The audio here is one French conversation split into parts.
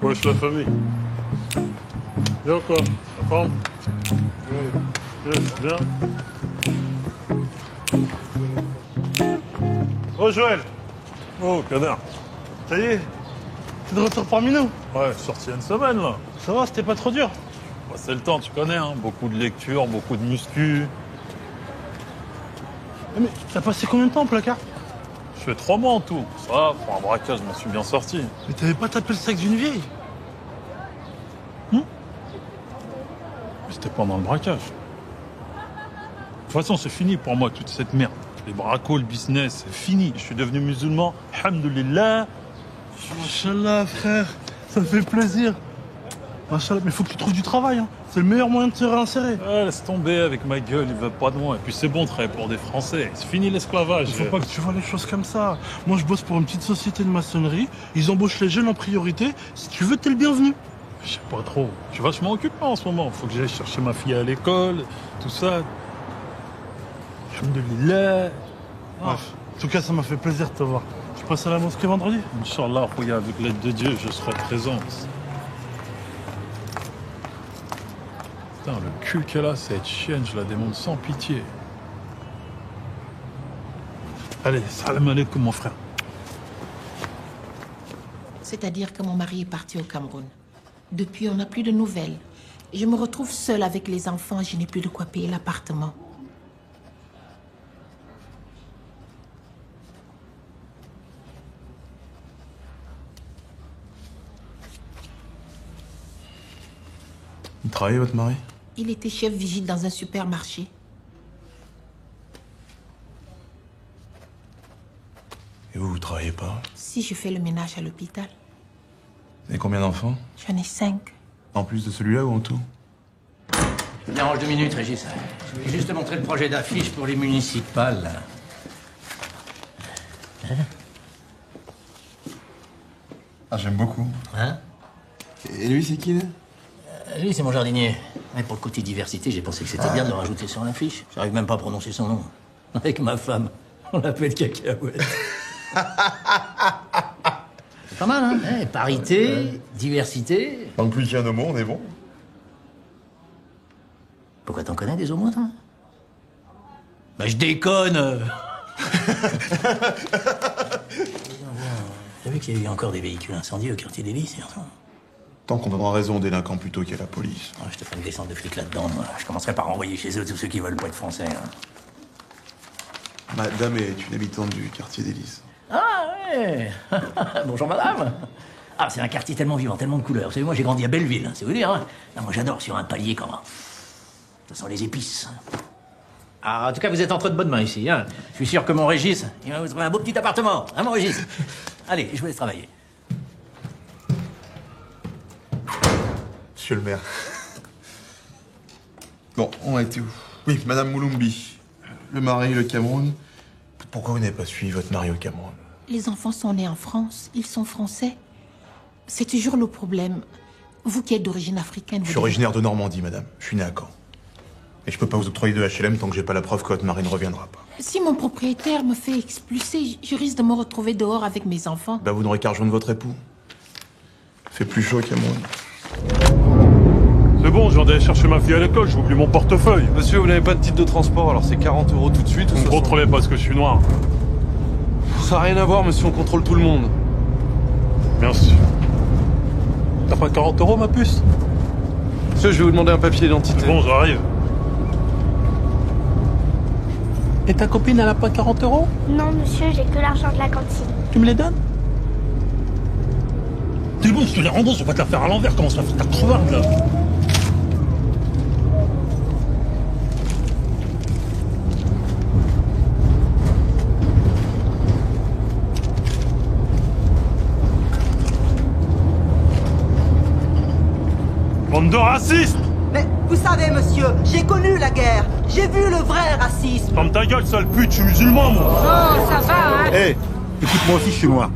Wesh la famille. Bien quoi? La forme? Bien. Oh Joël! Oh Canard! Ça y est, t'es de retour parmi nous. Ouais, sorti il y a une semaine là. Ça va, c'était pas trop dur. Bah, c'est le temps, tu connais, hein. Beaucoup de lectures, beaucoup de muscu. Mais t'as passé combien de temps au placard? Je fais 3 mois en tout. Ça va, pour un braquage, je m'en suis bien sorti. Mais t'avais pas tapé le sac d'une vieille? Mais c'était pendant le braquage. De toute façon, c'est fini pour moi, toute cette merde. Les bracos, le business, c'est fini. Je suis devenu musulman, alhamdoulilah. Machallah, frère, ça me fait plaisir. Machallah, mais faut que tu trouves du travail, hein. C'est le meilleur moyen de te réinsérer. Ah, laisse tomber avec ma gueule, il va pas de moi. Et puis c'est bon de travailler pour des Français. C'est fini l'esclavage. Il faut pas que tu vois les choses comme ça. Moi, je bosse pour une petite société de maçonnerie. Ils embauchent les jeunes en priorité. Si tu veux, t'es le bienvenu. Je sais pas trop. Je suis vachement occupé en ce moment. Faut que j'aille chercher ma fille à l'école, tout ça. Alhamdoulilah. Bref, en tout cas, ça m'a fait plaisir de te voir. Tu passes à la mosquée vendredi? Inch'Allah, regarde, avec l'aide de Dieu, je serai présent. Putain, le cul qu'elle a, cette chienne, je la démonte sans pitié. Allez, salam alaikum, mon frère. C'est-à-dire que mon mari est parti au Cameroun. Depuis, on n'a plus de nouvelles. Je me retrouve seule avec les enfants, je n'ai plus de quoi payer l'appartement. Il travaillait, votre mari? Il était chef vigile dans un supermarché. Et vous travaillez pas? Si je fais le ménage à l'hôpital, Vous avez combien d'enfants? j'en ai 5. En plus de celui-là ou en tout? Je me dérange 2 minutes, Régis. Je vais juste te montrer le projet d'affiche pour les municipales. Ah, j'aime beaucoup. Hein? Et lui, c'est qui, là? Lui, c'est mon jardinier. Mais pour le côté diversité, j'ai pensé que c'était bien de le rajouter sur l'affiche. J'arrive même pas à prononcer son nom. Avec ma femme, on l'appelle Cacahuète. C'est pas mal, hein? Parité, diversité. Manque plus qu'un homo, on est bon. Pourquoi t'en connais des homos, toi? Bah, je déconne. T'as vu qu'il y a eu encore des véhicules incendiés au quartier des Lys hier soir? Tant qu'on donnera raison aux délinquants plutôt qu'à la police. Je te ferai une descente de flics là-dedans. Moi. Je commencerai par envoyer chez eux tous ceux qui veulent pas être français. Hein. Madame est une habitante du quartier des Lys. Ah ouais. Bonjour madame. Ah, c'est un quartier tellement vivant, tellement de couleurs. Vous savez, moi j'ai grandi à Belleville, hein, c'est vous dire. Hein. Ah, moi j'adore sur un palier comme ça sent les épices. Ah, en tout cas, vous êtes entre de bonnes mains ici. Hein. Je suis sûr que mon Régis, il va vous trouver un beau petit appartement. Hein, mon Régis? Allez, je vous laisse travailler. Monsieur le maire. Bon, on était où? Oui, Madame Moulumbi. Le mari, le Cameroun. Pourquoi vous n'avez pas suivi votre mari au Cameroun? Les enfants sont nés en France, ils sont français. C'est toujours le problème. Vous qui êtes d'origine africaine... Je suis originaire de Normandie, madame. Je suis né à Caen. Et je peux pas vous octroyer de HLM tant que j'ai pas la preuve que votre mari ne reviendra pas. Si mon propriétaire me fait expulser, je risque de me retrouver dehors avec mes enfants. Bah, vous n'aurez qu'à rejoindre votre époux. Il fait plus chaud au Cameroun. C'est bon, je viens d'aller chercher ma fille à l'école, j'ai oublié mon portefeuille. Monsieur, vous n'avez pas de titre de transport, alors c'est 40 € tout de suite ou Vous me 60? contrôlez parce que je suis noir. Ça n'a rien à voir, monsieur, on contrôle tout le monde. Bien sûr. T'as pas 40 € ma puce? Monsieur, je vais vous demander un papier d'identité. C'est bon, j'arrive. Et ta copine, elle a pas 40 €? Non, monsieur, j'ai que l'argent de la cantine. Tu me les donnes? C'est bon, je te les rembourse, je vais pas te la faire à l'envers, comment ça fait ta crevarde là? Bande de racistes! Mais Vous savez, monsieur, j'ai connu la guerre. J'ai vu le vrai racisme. Ferme ta gueule, sale pute, je suis musulman, moi. Oh, ça va, hein. Hé, écoute, moi aussi, je suis noir.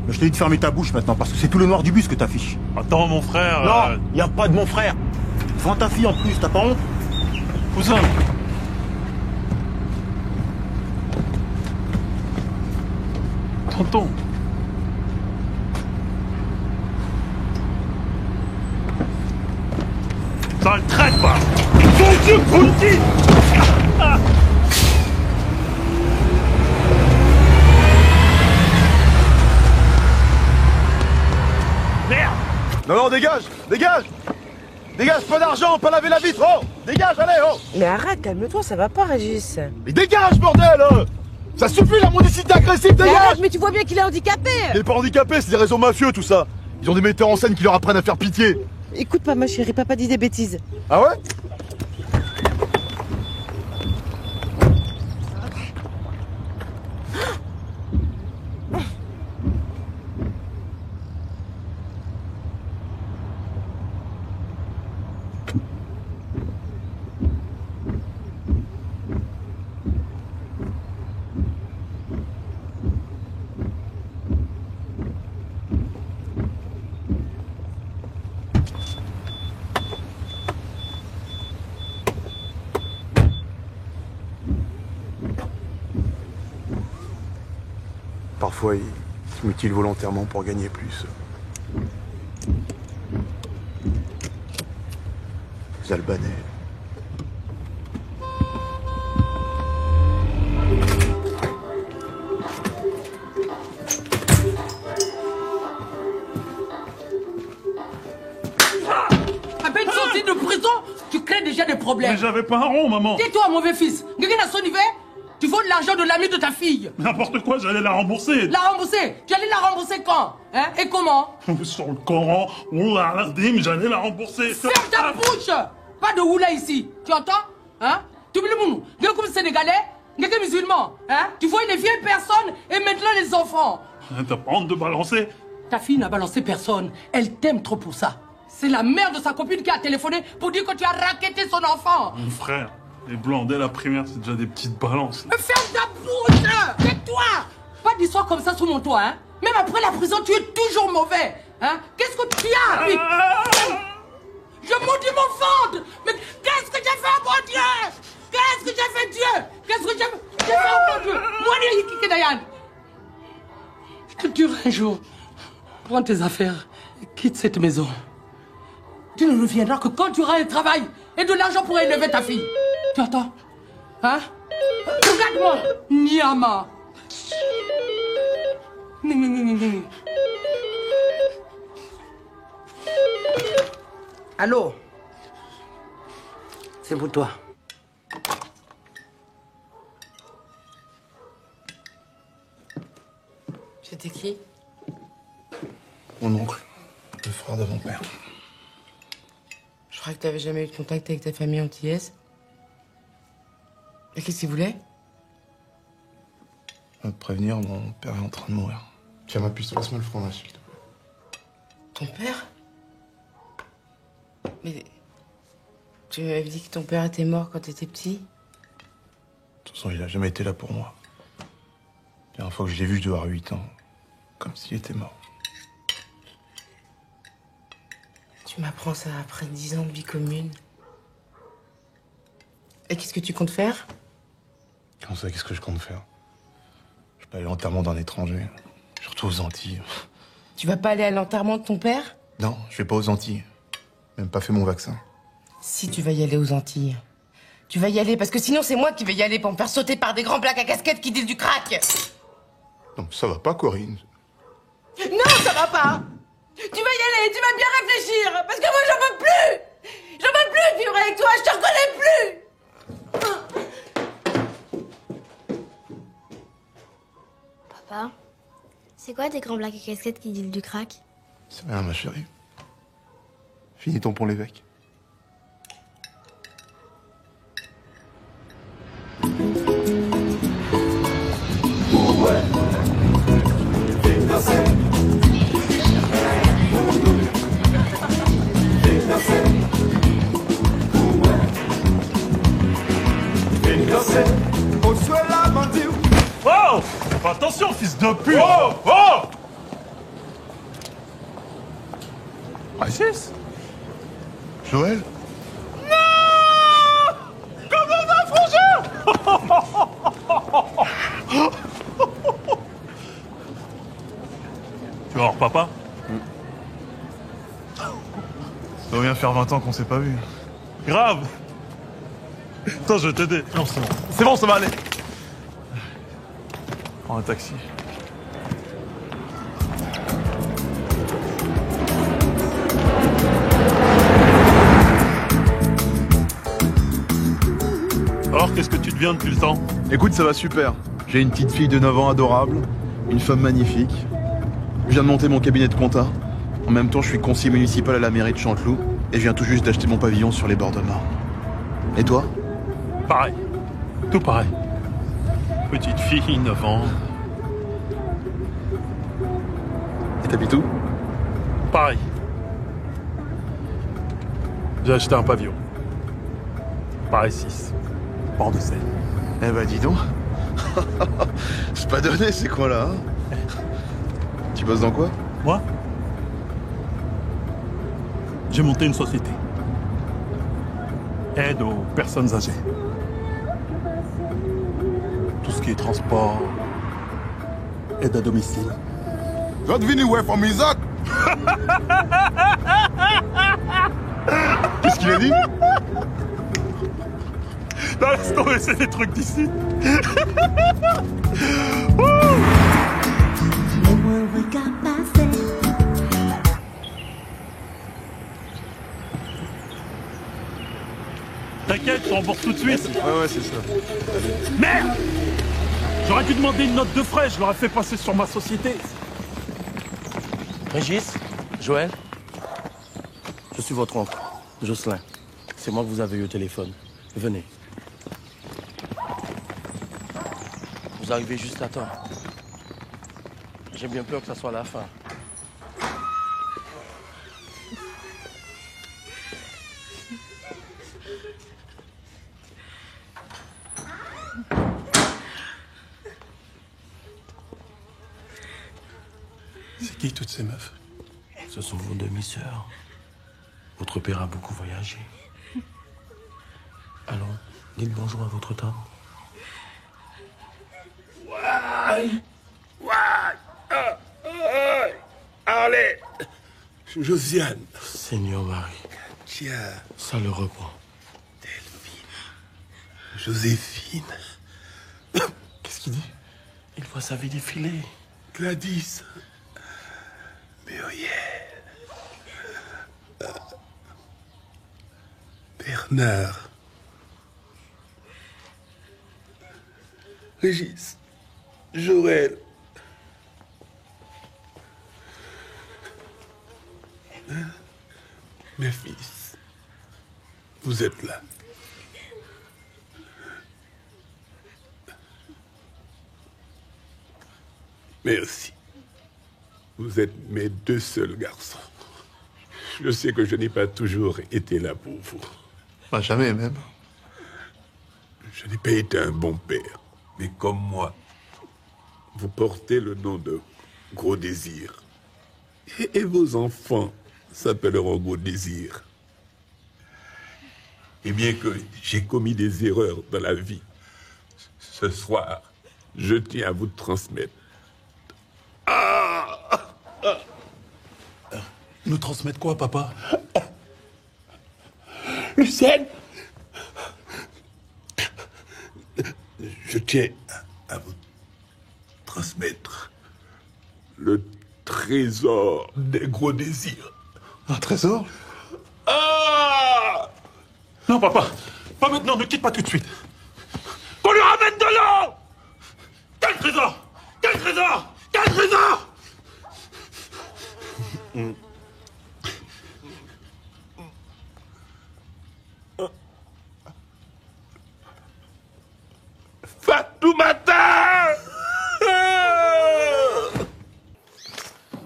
Mais je t'ai dit de fermer ta bouche maintenant, parce que c'est tout le noir du bus que t'affiches. Attends, mon frère... Non, y a pas de mon frère. Devant ta fille en plus, t'as pas honte? Cousin. Tonton. Ça le traite pas. Mon Dieu, Ponty. Merde. Non, dégage, dégage. Dégage, pas d'argent, pas laver la vitre, oh. Dégage, allez, oh. Mais arrête, calme-toi, ça va pas, Régis. Mais dégage, bordel. Ça suffit la mendicité agressive, Mais dégage. arrête, mais tu vois bien qu'il est handicapé. Il est pas handicapé, c'est des réseaux mafieux, tout ça. Ils ont des metteurs en scène qui leur apprennent à faire pitié. Écoute pas, ma chérie, papa dit des bêtises. Ah ouais? Parfois, ils se mutilent volontairement pour gagner plus. Les Albanais. À peine sorti de prison, tu crées déjà des problèmes. Mais j'avais pas un rond, maman. Tais-toi, mauvais fils. Quelqu'un à son niveau, tu voles l'argent de l'ami de ta fille. N'importe quoi, j'allais la rembourser. La rembourser? Tu allais la rembourser quand? Hein? Et comment? Sur le Coran, Wallah al-Azim, j'allais la rembourser. Ferme ta bouche! Pas de oula ici. Tu entends? Hein? Tu oublies mon nous comme Sénégalais, quelqu'un musulman. Hein? Tu vois les vieilles personnes et maintenant les enfants. T'as pas honte de balancer? Ta fille n'a balancé personne. Elle t'aime trop pour ça. C'est la mère de sa copine qui a téléphoné pour dire que tu as racketté son enfant. Mon frère, les blancs dès la primaire, c'est déjà des petites balances. Mais ferme ta bouche! Tais-toi! Pas d'histoire comme ça sous mon toit, hein? Même après la prison, tu es toujours mauvais, hein? Qu'est-ce que tu as, puis... Je maudis mon ventre! Mais qu'est-ce que j'ai fait, mon Dieu? Qu'est-ce que j'ai fait, Dieu? Qu'est-ce que j'ai fait, mon Dieu? Moi, Kiki Dayan. Je te tuerai un jour. Prends tes affaires et quitte cette maison. Tu ne reviendras que quand tu auras un travail et de l'argent pour élever ta fille. Tu entends? Hein? Regarde-moi, Niama. Allô? C'est pour toi. C'était qui? Mon oncle, le frère de mon père. Je crois que t'avais jamais eu de contact avec ta famille antillaise. Et qu'est-ce qu'il voulait? Va te prévenir, mon père est en train de mourir. Tiens ma puce, passe-moi le fromage, s'il te plaît. Ton père? Mais... Tu m'avais dit que ton père était mort quand t'étais petit? De toute façon, il a jamais été là pour moi. La dernière fois que je l'ai vu, je devais avoir 8 ans. Comme s'il était mort. Tu m'apprends ça après 10 ans de vie commune. Et qu'est-ce que tu comptes faire? Comment ça, qu'est-ce que je compte faire? Je vais pas aller à l'enterrement d'un étranger. Surtout aux Antilles. Tu vas pas aller à l'enterrement de ton père? Non, je vais pas aux Antilles. Même pas fait mon vaccin. Si tu vas y aller aux Antilles. Tu vas y aller parce que sinon c'est moi qui vais y aller pour me faire sauter par des grands blacks à casquette qui disent du crack. Non, ça va pas, Corinne. Non, ça va pas. Tu vas y aller, tu vas bien réfléchir. Parce que moi j'en peux plus. J'en peux plus de vivre avec toi, je te reconnais plus. Papa, c'est quoi des grands blacks à casquette qui disent du crack? C'est rien, ma chérie. Finis ton pont l'évêque. danser, au souhait la bandit. Oh! Attention, fils de pute! Oh! Oh! Régis? Joël? Non! Comment ça, frangin? Tu vas voir papa? Ça doit bien faire 20 ans qu'on s'est pas vu. Grave! Attends, je vais t'aider. Non, c'est bon. C'est bon, ça va aller. Prends un taxi. Alors, qu'est-ce que tu deviens depuis le temps? Écoute, ça va super. J'ai une petite fille de 9 ans adorable, une femme magnifique. Je viens de monter mon cabinet de compta. En même temps, je suis conseiller municipal à la mairie de Chanteloup et je viens tout juste d'acheter mon pavillon sur les bords de Marne. Et toi? Pareil. Tout pareil. Petite fille, 9 ans. Et t'habites où? Pareil. J'ai acheté un pavillon. Pareil 6. Port de Seine. Eh bah dis donc. C'est pas donné ces coins-là, hein. Tu bosses dans quoi? Moi? J'ai monté une société. Aide aux personnes âgées. Tout ce qui est transport, aide à domicile. Vous êtes venu ouais from Isaac? Qu'est-ce qu'il a dit? Non, laisse tomber, c'est des trucs d'ici. T'inquiète, je rembourse tout de suite. Ouais, c'est ça. Merde! J'aurais dû demander une note de frais, je l'aurais fait passer sur ma société. Régis, Joël, je suis votre oncle, Jocelyn. C'est moi que vous avez eu au téléphone. Venez. Vous arrivez juste à temps. J'ai bien peur que ça soit la fin. C'est qui toutes ces meufs? Ce sont vos demi-sœurs. Votre père a beaucoup voyagé. Allons, dites bonjour à votre tante. Allez, Josiane. Seigneur Marie. Tiens. Ça le reprend. Joséphine. Qu'est-ce qu'il dit? Il voit sa vie défiler. Gladys. Muriel. Bernard. Régis. Joël. Mes fils, vous êtes là. Merci. Vous êtes mes deux seuls garçons. Je sais que je n'ai pas toujours été là pour vous. Pas jamais même. Je n'ai pas été un bon père. Mais comme moi, vous portez le nom de Gros Désir. Et vos enfants s'appelleront Gros Désir. Et bien que j'ai commis des erreurs dans la vie, ce soir, je tiens à vous transmettre. Nous transmettre quoi, papa? Lucienne, je tiens à vous transmettre le trésor des Gros Désirs. Un trésor? Non, papa. Pas maintenant, ne quitte pas tout de suite. Qu'on lui ramène de l'eau! Quel trésor? Quel trésor? Quel trésor? Fatoumata!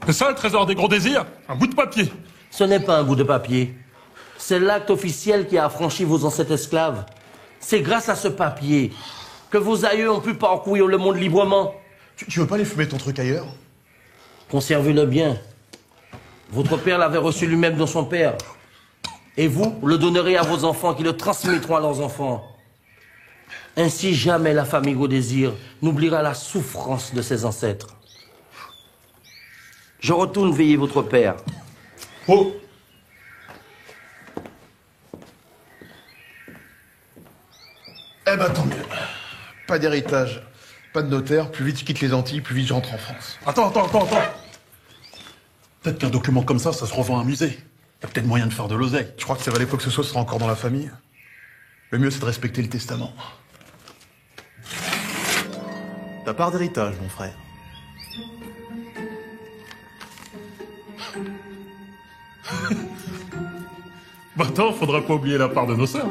C'est ça le trésor des Gros Désirs? Un bout de papier. Ce n'est pas un bout de papier. C'est l'acte officiel qui a affranchi vos ancêtres esclaves. C'est grâce à ce papier que vos aïeux ont pu parcourir le monde librement. Tu veux pas aller fumer ton truc ailleurs? Conservez-le bien. Votre père l'avait reçu lui-même dans son père. Et vous le donnerez à vos enfants qui le transmettront à leurs enfants. Ainsi, jamais la famille Gaudésir n'oubliera la souffrance de ses ancêtres. Je retourne veiller votre père. Oh! Eh ben tant mieux. Pas d'héritage, pas de notaire. Plus vite je quitte les Antilles, plus vite je rentre en France. Attends. Peut-être qu'un document comme ça se revend à un musée. Il y a peut-être moyen de faire de l'oseille. Je crois que ça valait quoi que ce soit sera encore dans la famille. Le mieux c'est de respecter le testament. Ta part d'héritage, mon frère. Bah attends, faudra pas oublier la part de nos sœurs.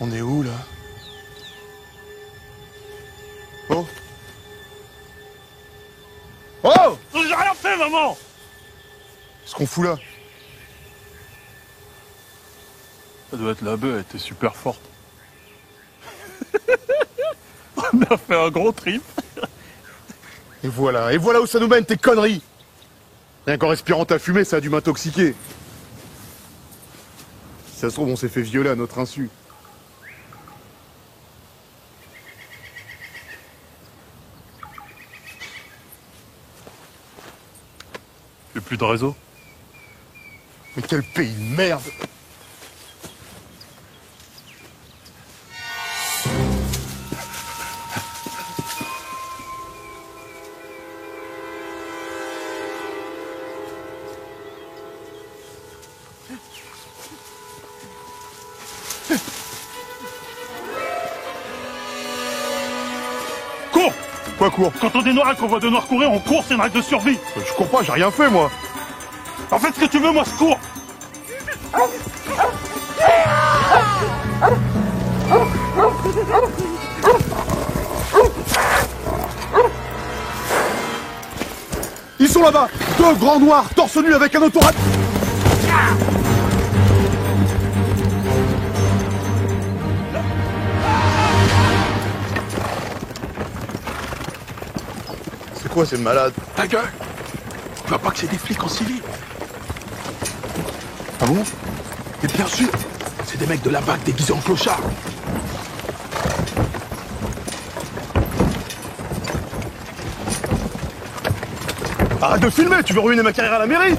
On est où, là? Oh! Oh! J'ai rien fait, maman! Qu'est-ce qu'on fout là? Ça doit être la bœuf, elle était super forte. On a fait un gros trip. Et voilà où ça nous mène, tes conneries! Rien qu'en respirant ta fumée, ça a dû m'intoxiquer. Si ça se trouve, on s'est fait violer à notre insu. J'ai plus de réseau. Mais quel pays de merde! Cours! Quoi cours? Quand on est noir et qu'on voit de noirs courir, on court, c'est une règle de survie. Je cours pas, j'ai rien fait, moi. En fait, ce que tu veux, moi, je cours. Ils sont là-bas! Deux grands noirs, torse nu avec un autorat... C'est quoi, ces malades? Ta gueule! Tu vois pas que c'est des flics en civil? Ah bon? Mais bien sûr! C'est des mecs de la BAC déguisés en clochards! Arrête de filmer, tu veux ruiner ma carrière à la mairie?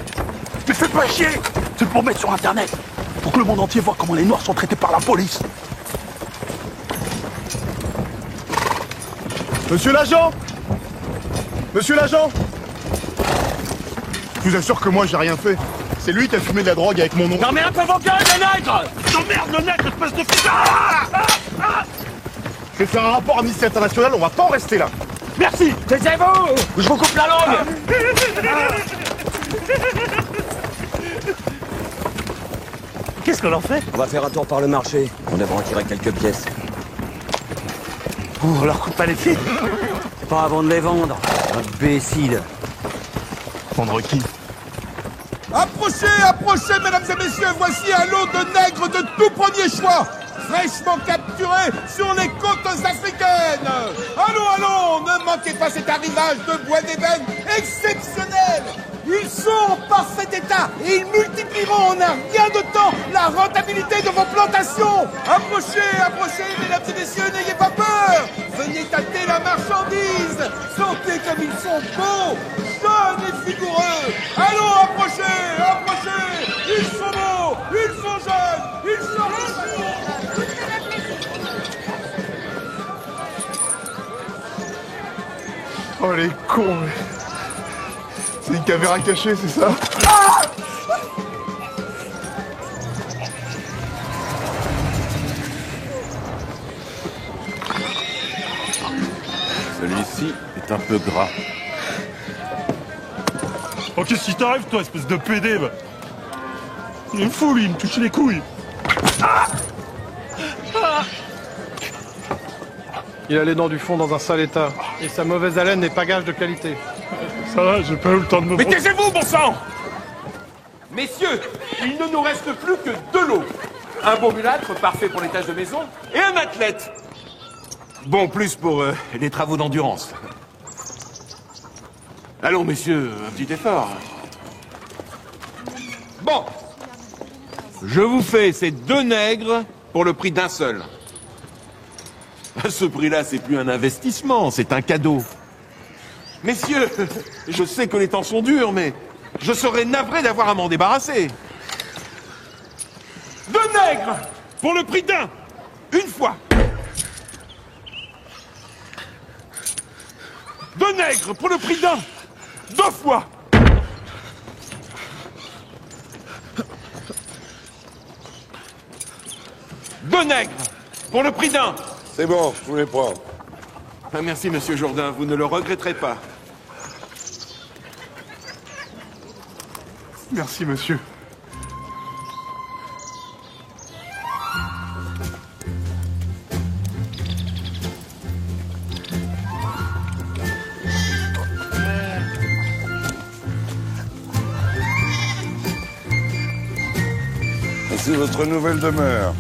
Mais fais pas chier! C'est pour mettre sur Internet! Pour que le monde entier voit comment les Noirs sont traités par la police! Monsieur l'agent! Monsieur l'agent! Je vous assure que moi, j'ai rien fait. C'est lui qui a fumé de la drogue avec mon nom. Non mais un peu vos gueules, les nègres! T'emmerdes le nègre, espèce de fils! Je vais faire un rapport à Amnesty International, on va pas en rester là. Merci! Taisez-vous! Je vous coupe la langue! Qu'est-ce qu'on en fait? On va faire un tour par le marché. On devrait en tirer quelques pièces. On leur coupe pas les pieds? Pas avant de les vendre. Imbécile. Vendre qui? Approchez, approchez, mesdames et messieurs, voici un lot de nègres de tout premier choix, fraîchement capturés sur les côtes africaines. Allons, ne manquez pas cet arrivage de bois d'ébène exceptionnel. Ils sont en parfait état et ils multiplieront en un rien de temps la rentabilité de vos plantations. Approchez, mesdames et messieurs, n'ayez pas peur. Venez tâter la marchandise. Sentez comme il beaux, jeunes et vigoureux. Allons, approchez, approchez. Ils sont beaux, ils sont jeunes, ils sont... Oh les cons, mais... C'est une caméra cachée, c'est ça? Celui-ci est un peu gras. Oh, qu'est-ce qui t'arrive, toi, espèce de PD, bah? Il est fou, lui, il me touche les couilles. Il a les dents du fond dans un sale état. Et sa mauvaise haleine n'est pas gage de qualité. Ça va, j'ai pas eu le temps de me... Mais taisez-vous, bon sang! Messieurs, il ne nous reste plus que 2 lots. Un beau mulâtre, parfait pour les tâches de maison, et un athlète. Bon, plus pour les travaux d'endurance. Allons, messieurs, un petit effort. Bon. Je vous fais ces 2 nègres pour le prix d'un seul. À ce prix-là, c'est plus un investissement, c'est un cadeau. Messieurs, je sais que les temps sont durs, mais je serais navré d'avoir à m'en débarrasser. 2 nègres pour le prix d'un, une fois. 2 nègres pour le prix d'un, 2 fois. Deux nègres pour le prix d'un. C'est bon, je vous les prends. Ah, merci, monsieur Jourdain, vous ne le regretterez pas. Merci, monsieur. Voici votre nouvelle demeure.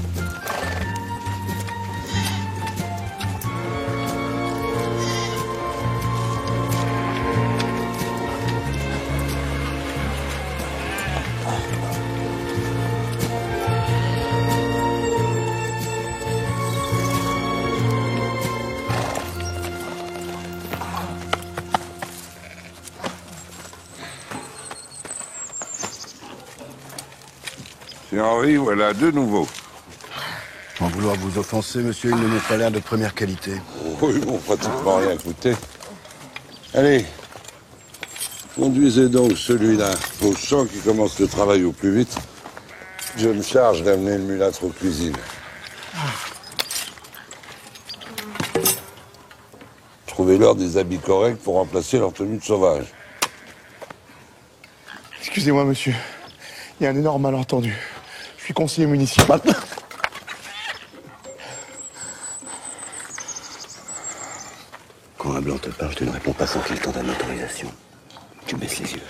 Monsieur Henri, voilà 2 nouveaux. Sans vouloir vous offenser, monsieur, ils ne m'ont pas l'air de première qualité. Oui, ils m'ont pratiquement rien coûté. Allez, conduisez donc celui-là au champ qui commence le travail au plus vite. Je me charge d'amener le mulâtre aux cuisines. Trouvez-leur des habits corrects pour remplacer leur tenue de sauvage. Excusez-moi, monsieur. Il y a un énorme malentendu. Je suis conseiller municipal. Quand un blanc te parle, tu ne réponds pas sans qu'il t'en donne l'autorisation. Tu baisses les yeux.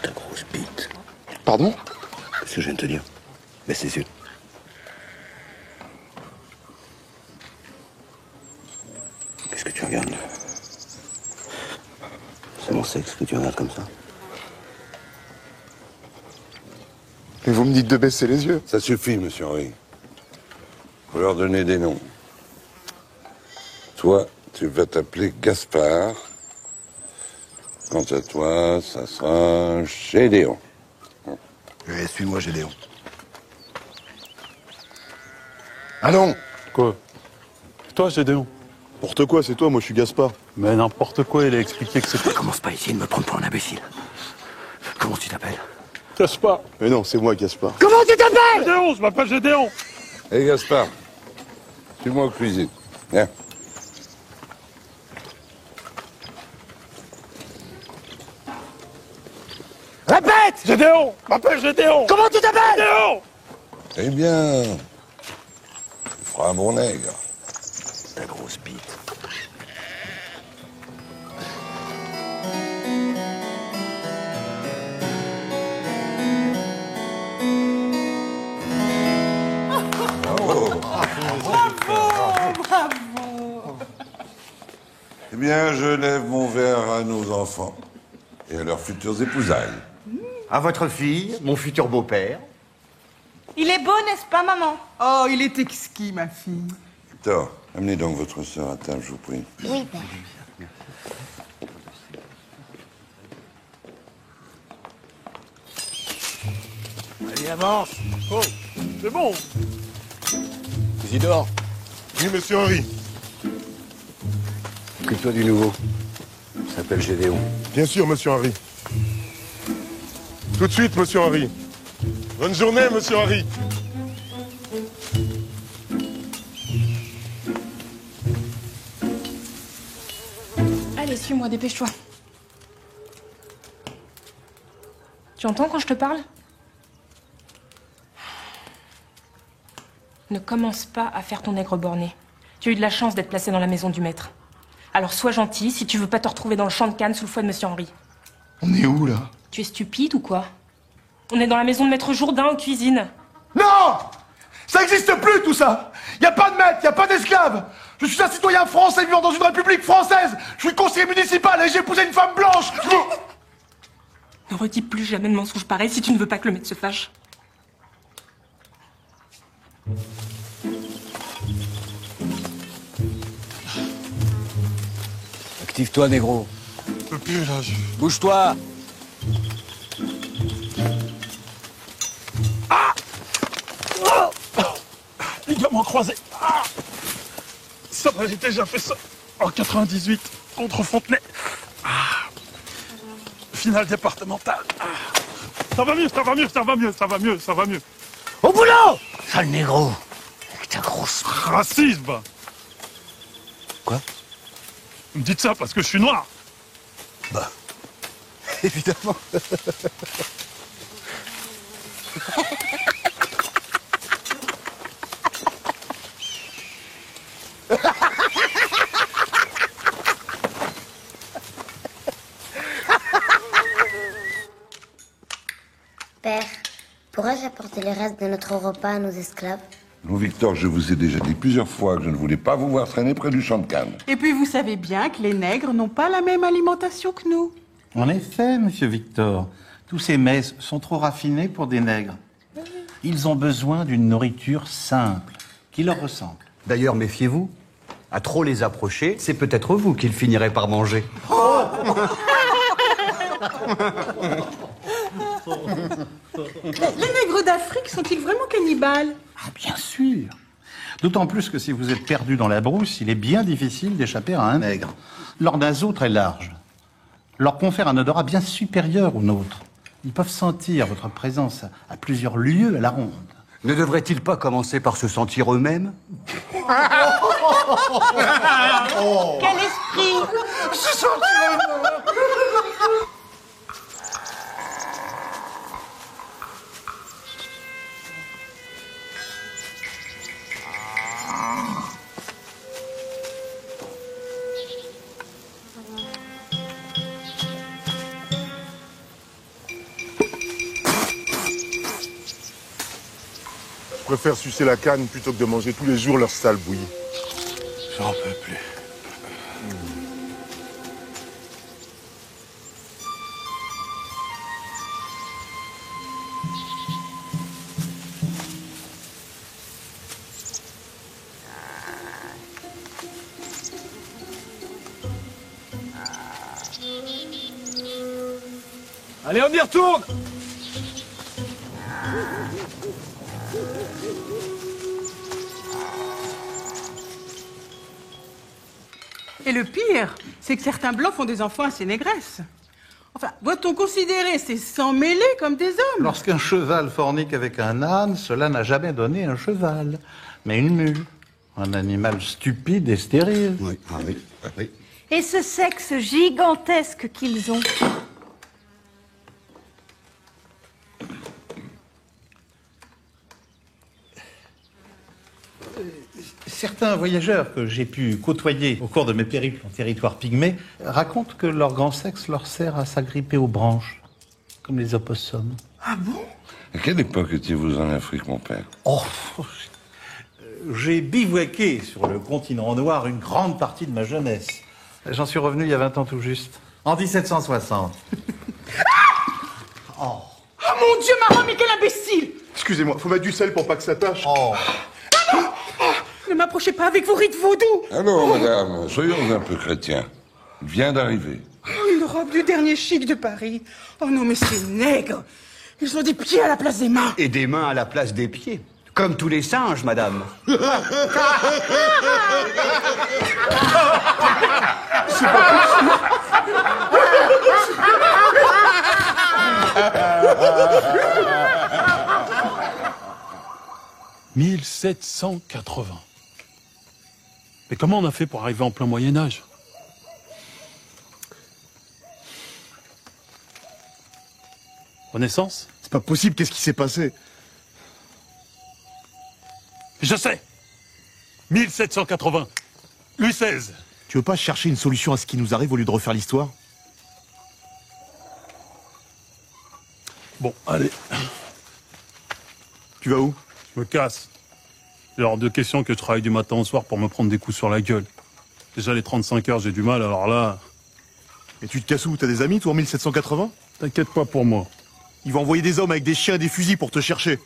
Ta grosse bite. Pardon? Qu'est-ce que je viens de te dire? Baisse les yeux. Qu'est-ce que tu regardes? C'est mon sexe que tu regardes comme ça? Mais vous me dites de baisser les yeux. Ça suffit, monsieur Henri. Faut leur donner des noms. Toi, tu vas t'appeler Gaspard. Quant à toi, ça sera Gédéon. Suis-moi, Gédéon. Allons! Quoi? Toi, Gédéon. N'importe quoi, c'est toi, moi je suis Gaspard. Mais n'importe quoi, il a expliqué que c'était... Commence pas à essayer de me prendre pour un imbécile. Comment tu t'appelles? Gaspard. Mais non, c'est moi, Gaspard. Comment tu t'appelles? Gédéon, je m'appelle Gédéon. Hé, Gaspard, suis-moi aux cuisines. Viens. Répète! Gédéon, je m'appelle Gédéon. Comment tu t'appelles? Gédéon. Eh bien, tu feras un bon nègre. Ta grosse bite. Bravo. Eh bien, je lève mon verre à nos enfants et à leurs futures épousailles. À votre fille, mon futur beau-père. Il est beau, n'est-ce pas, maman? Oh, il est exquis, ma fille. Victor, amenez donc votre sœur à table, je vous prie. Oui, père. Allez, avance. Oh, c'est bon. Isidore, Oui, monsieur Henri. occupe-toi du nouveau. Il s'appelle Gédéon. Bien sûr, monsieur Henri. Tout de suite, monsieur Henri. Bonne journée, monsieur Henri. Allez, suis-moi, dépêche-toi. Tu entends quand je te parle? Ne commence pas à faire ton nègre borné. Tu as eu de la chance d'être placé dans la maison du maître. Alors sois gentil si tu veux pas te retrouver dans le champ de canne sous le fouet de monsieur Henri. On est où, là? Tu es stupide ou quoi? On est dans la maison de maître Jourdain en cuisine. Non! Ça n'existe plus, tout ça! Y a pas de maître, y a pas d'esclave! Je suis un citoyen français vivant dans une république française! Je suis conseiller municipal et j'ai épousé une femme blanche! Ne redis plus jamais de mensonges pareils si tu ne veux pas que le maître se fâche. Active-toi, négro. Je peux plus, là. Bouge-toi. Ligament croisé. Ah, ça, j'ai déjà fait ça en 98 contre Fontenay. Ah, finale départementale. Ah, ça va mieux, ça va mieux, ça va mieux, ça va mieux, ça va mieux. Au boulot, sale négro. Avec ta grosse... Racisme. Quoi? Vous me dites ça parce que je suis noir. Bah, évidemment. Père, pourrais-je apporter les restes de notre repas à nos esclaves? Non, Victor, je vous ai déjà dit plusieurs fois que je ne voulais pas vous voir traîner près du champ de canne. Et puis vous savez bien que les nègres n'ont pas la même alimentation que nous. En effet, monsieur Victor, tous ces mets sont trop raffinés pour des nègres. Ils ont besoin d'une nourriture simple, qui leur ressemble. D'ailleurs, méfiez-vous. À trop les approcher, c'est peut-être vous qu'ils finiraient par manger. Les nègres d'Afrique sont-ils vraiment cannibales? Ah, bien sûr. D'autant plus que si vous êtes perdu dans la brousse, il est bien difficile d'échapper à un nègre. Leur naseau très large leur confère un odorat bien supérieur au nôtre. Ils peuvent sentir votre présence à plusieurs lieues à la ronde. Ne devraient-ils pas commencer par se sentir eux-mêmes? Quel esprit! Se sentir eux-mêmes! Je préfère sucer la canne plutôt que de manger tous les jours leur sale bouillie. J'en peux plus. Allez, on y retourne! Et le pire, c'est que certains blancs font des enfants à ces négresses. Enfin, doit-on considérer ces sangs mêlés comme des hommes? Lorsqu'un cheval fornique avec un âne, cela n'a jamais donné un cheval, mais une mule. Un animal stupide et stérile. Oui, ah oui, oui. Et ce sexe gigantesque qu'ils ont. Certains voyageurs que j'ai pu côtoyer au cours de mes périples en territoire pygmée racontent que leur grand sexe leur sert à s'agripper aux branches, comme les opossums. Ah bon? À quelle époque étiez-vous en Afrique, mon père? Oh, j'ai bivouaqué sur le continent noir une grande partie de ma jeunesse. J'en suis revenu il y a 20 ans tout juste, en 1760. Oh mon Dieu, Maman, mais quel imbécile! Excusez-moi, faut mettre du sel pour pas que ça tâche. Oh. Ne m'approchez pas avec vos rites vaudous! Alors, madame, soyons un peu chrétiens. Il vient d'arriver. Oh, une robe du dernier chic de Paris. Oh non, mais c'est nègre! Ils ont des pieds à la place des mains. Et des mains à la place des pieds. Comme tous les singes, madame. C'est pas possible. 1780. Mais comment on a fait pour arriver en plein Moyen-Âge? Renaissance? C'est pas possible, qu'est-ce qui s'est passé? Je sais! 1780. Louis XVI. Tu veux pas chercher une solution à ce qui nous arrive au lieu de refaire l'histoire? Bon, allez. Tu vas où? Je me casse. Il est hors de question que je travaille du matin au soir pour me prendre des coups sur la gueule. Déjà les 35 heures, j'ai du mal, alors là... Et tu te casses où? T'as des amis, toi, en 1780? T'inquiète pas pour moi. Ils vont envoyer des hommes avec des chiens et des fusils pour te chercher.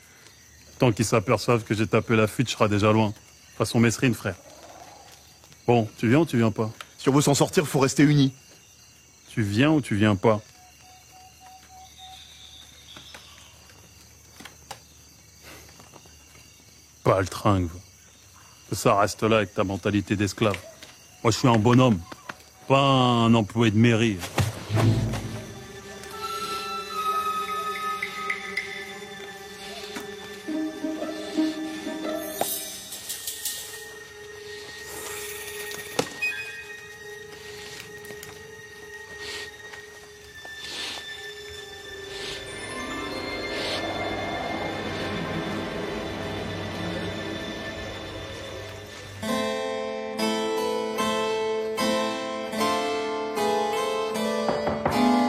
Tant qu'ils s'aperçoivent que j'ai tapé la fuite, je serai déjà loin. Façon Mesrine, frère. Bon, tu viens ou tu viens pas? Si on veut s'en sortir, faut rester unis. Tu viens ou tu viens pas? Pas le tringue. Ça reste là avec ta mentalité d'esclave. Moi, je suis un bonhomme, pas un employé de mairie.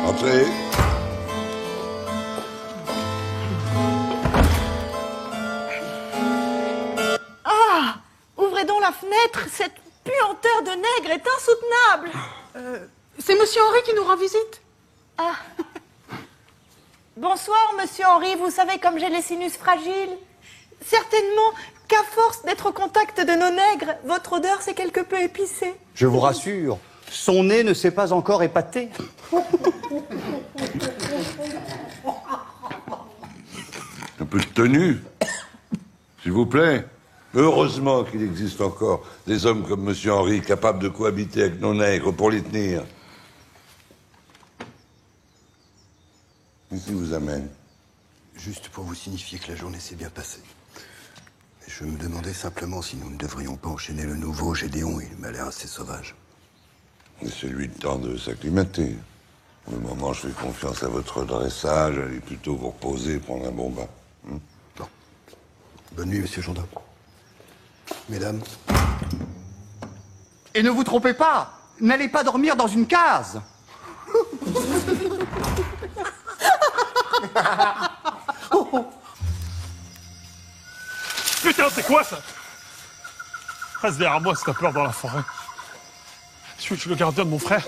Entrez. Ah! Ouvrez donc la fenêtre, cette puanteur de nègre est insoutenable. C'est Monsieur Henri qui nous rend visite. Ah. Bonsoir, Monsieur Henri. Vous savez comme j'ai les sinus fragiles. Certainement qu'à force d'être au contact de nos nègres, votre odeur s'est quelque peu épicée. Je vous rassure, son nez ne s'est pas encore épaté. Un peu de tenue, s'il vous plaît. Heureusement qu'il existe encore des hommes comme Monsieur Henri capables de cohabiter avec nos nègres pour les tenir. Qu'est-ce qui vous amène? Juste pour vous signifier que la journée s'est bien passée. Je me demandais simplement si nous ne devrions pas enchaîner le nouveau Gédéon. Il m'a l'air assez sauvage. Laissez-lui le temps de s'acclimater. Pour le moment, je fais confiance à votre dressage. Allez plutôt vous reposer et prendre un bon bain. Bon. Bonne nuit, Monsieur Jourdain. Mesdames. Et ne vous trompez pas, n'allez pas dormir dans une case. Putain, c'est quoi ça? Reste derrière moi si t'as peur dans la forêt. Je suis le gardien de mon frère.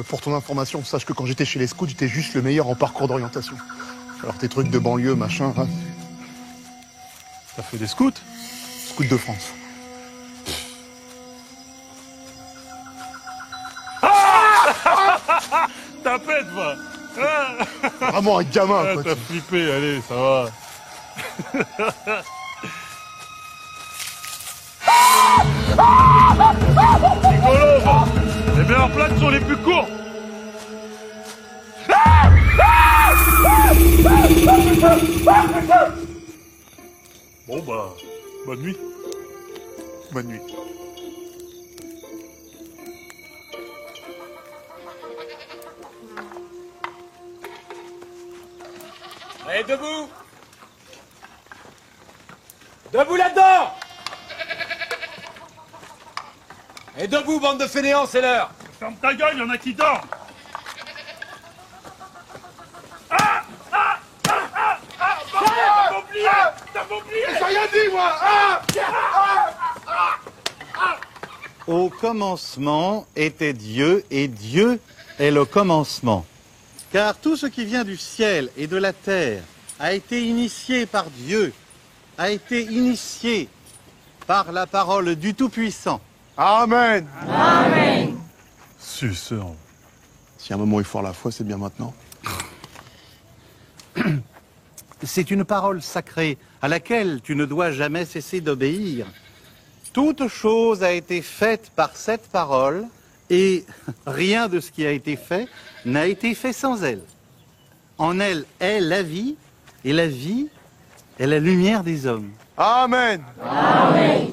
Pour ton information, sache que quand j'étais chez les scouts, j'étais juste le meilleur en parcours d'orientation. Alors tes trucs de banlieue, machin... Hein. T'as fait des scouts? Scouts de France. T'as pète, va. Vraiment un gamin, quoi. T'as flippé, allez, ça va. Rigolo, va. Les meilleures plaques sont les plus courtes. Bon, bah, bonne nuit. Bonne nuit. Allez, debout! Debout là-dedans! Et debout, bande de fainéants, c'est l'heure! Ferme ta gueule, y'en a qui dorment! T'as oublié! J'ai rien dit, moi! Au commencement était Dieu, et Dieu est le commencement. Car tout ce qui vient du ciel et de la terre a été initié par Dieu, a été initié par la parole du Tout-Puissant. Amen! Amen! Suceur. Si à un moment il faut avoir la foi, c'est bien maintenant. C'est une parole sacrée à laquelle tu ne dois jamais cesser d'obéir. Toute chose a été faite par cette parole et rien de ce qui a été fait n'a été fait sans elle. En elle est la vie et la vie est la lumière des hommes. Amen. Amen.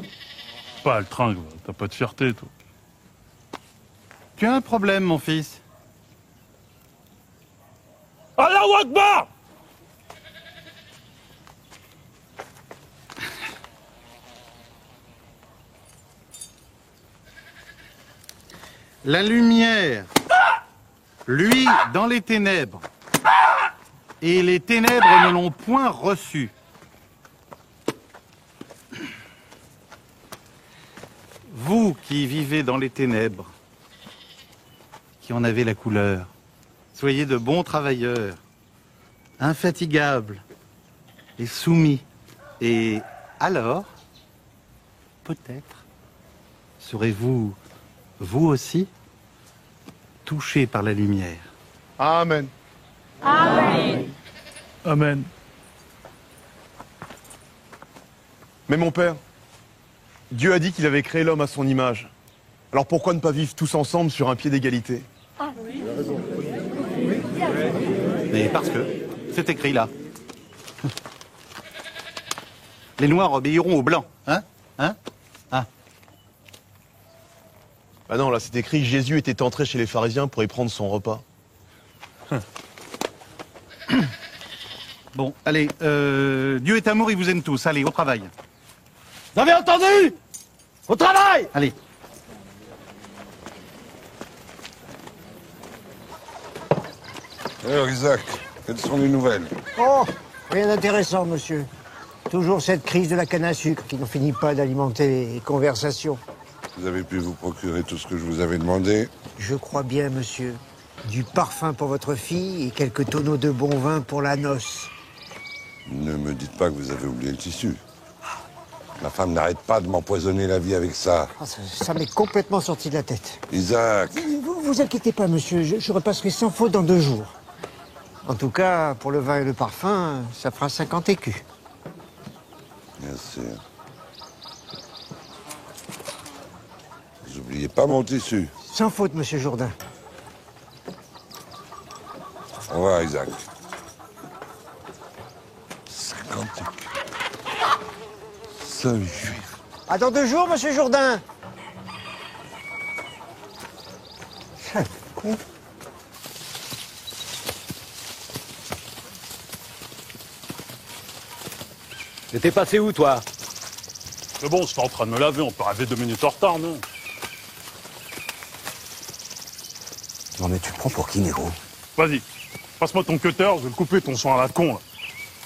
Pas le tringle, t'as pas de fierté, toi. Tu as un problème, mon fils. Allahu Akbar! La lumière, lui, dans les ténèbres, et les ténèbres ne l'ont point reçu. Vous qui vivez dans les ténèbres, qui en avez la couleur, soyez de bons travailleurs, infatigables et soumis. Et alors, peut-être, serez-vous, vous aussi, touchés par la lumière. Amen. Amen. Amen. Mais mon père, Dieu a dit qu'il avait créé l'homme à son image. Alors pourquoi ne pas vivre tous ensemble sur un pied d'égalité? Mais parce que c'est écrit là. Les Noirs obéiront aux Blancs, hein? Hein? Ah. Bah non, là c'est écrit Jésus était entré chez les pharisiens pour y prendre son repas. Bon, allez, Dieu est amour, il vous aime tous. Allez, au travail. Vous avez entendu? Au travail! Allez. Alors, Isaac, quelles sont les nouvelles? Oh, rien d'intéressant, monsieur. Toujours cette crise de la canne à sucre qui n'en finit pas d'alimenter les conversations. Vous avez pu vous procurer tout ce que je vous avais demandé? Je crois bien, monsieur. Du parfum pour votre fille et quelques tonneaux de bon vin pour la noce. Ne me dites pas que vous avez oublié le tissu. Ma femme n'arrête pas de m'empoisonner la vie avec ça. Ah, ça m'est complètement sorti de la tête. Isaac! Vous inquiétez pas, monsieur. Je repasserai sans faute dans 2 jours. En tout cas, pour le vin et le parfum, ça fera 50 écus. Bien sûr. Vous n'oubliez pas mon tissu. Sans faute, monsieur Jourdain. Au revoir, Isaac. 50 écus. Seul juif. À dans 2 jours, monsieur Jourdain. Sale con. T'es passé où, toi? Mais bon, j'étais en train de me laver, on peut arriver 2 minutes en retard, non? Non, mais tu te prends pour qui, Nero? Vas-y, passe-moi ton cutter, je vais le couper ton soin à la con, là.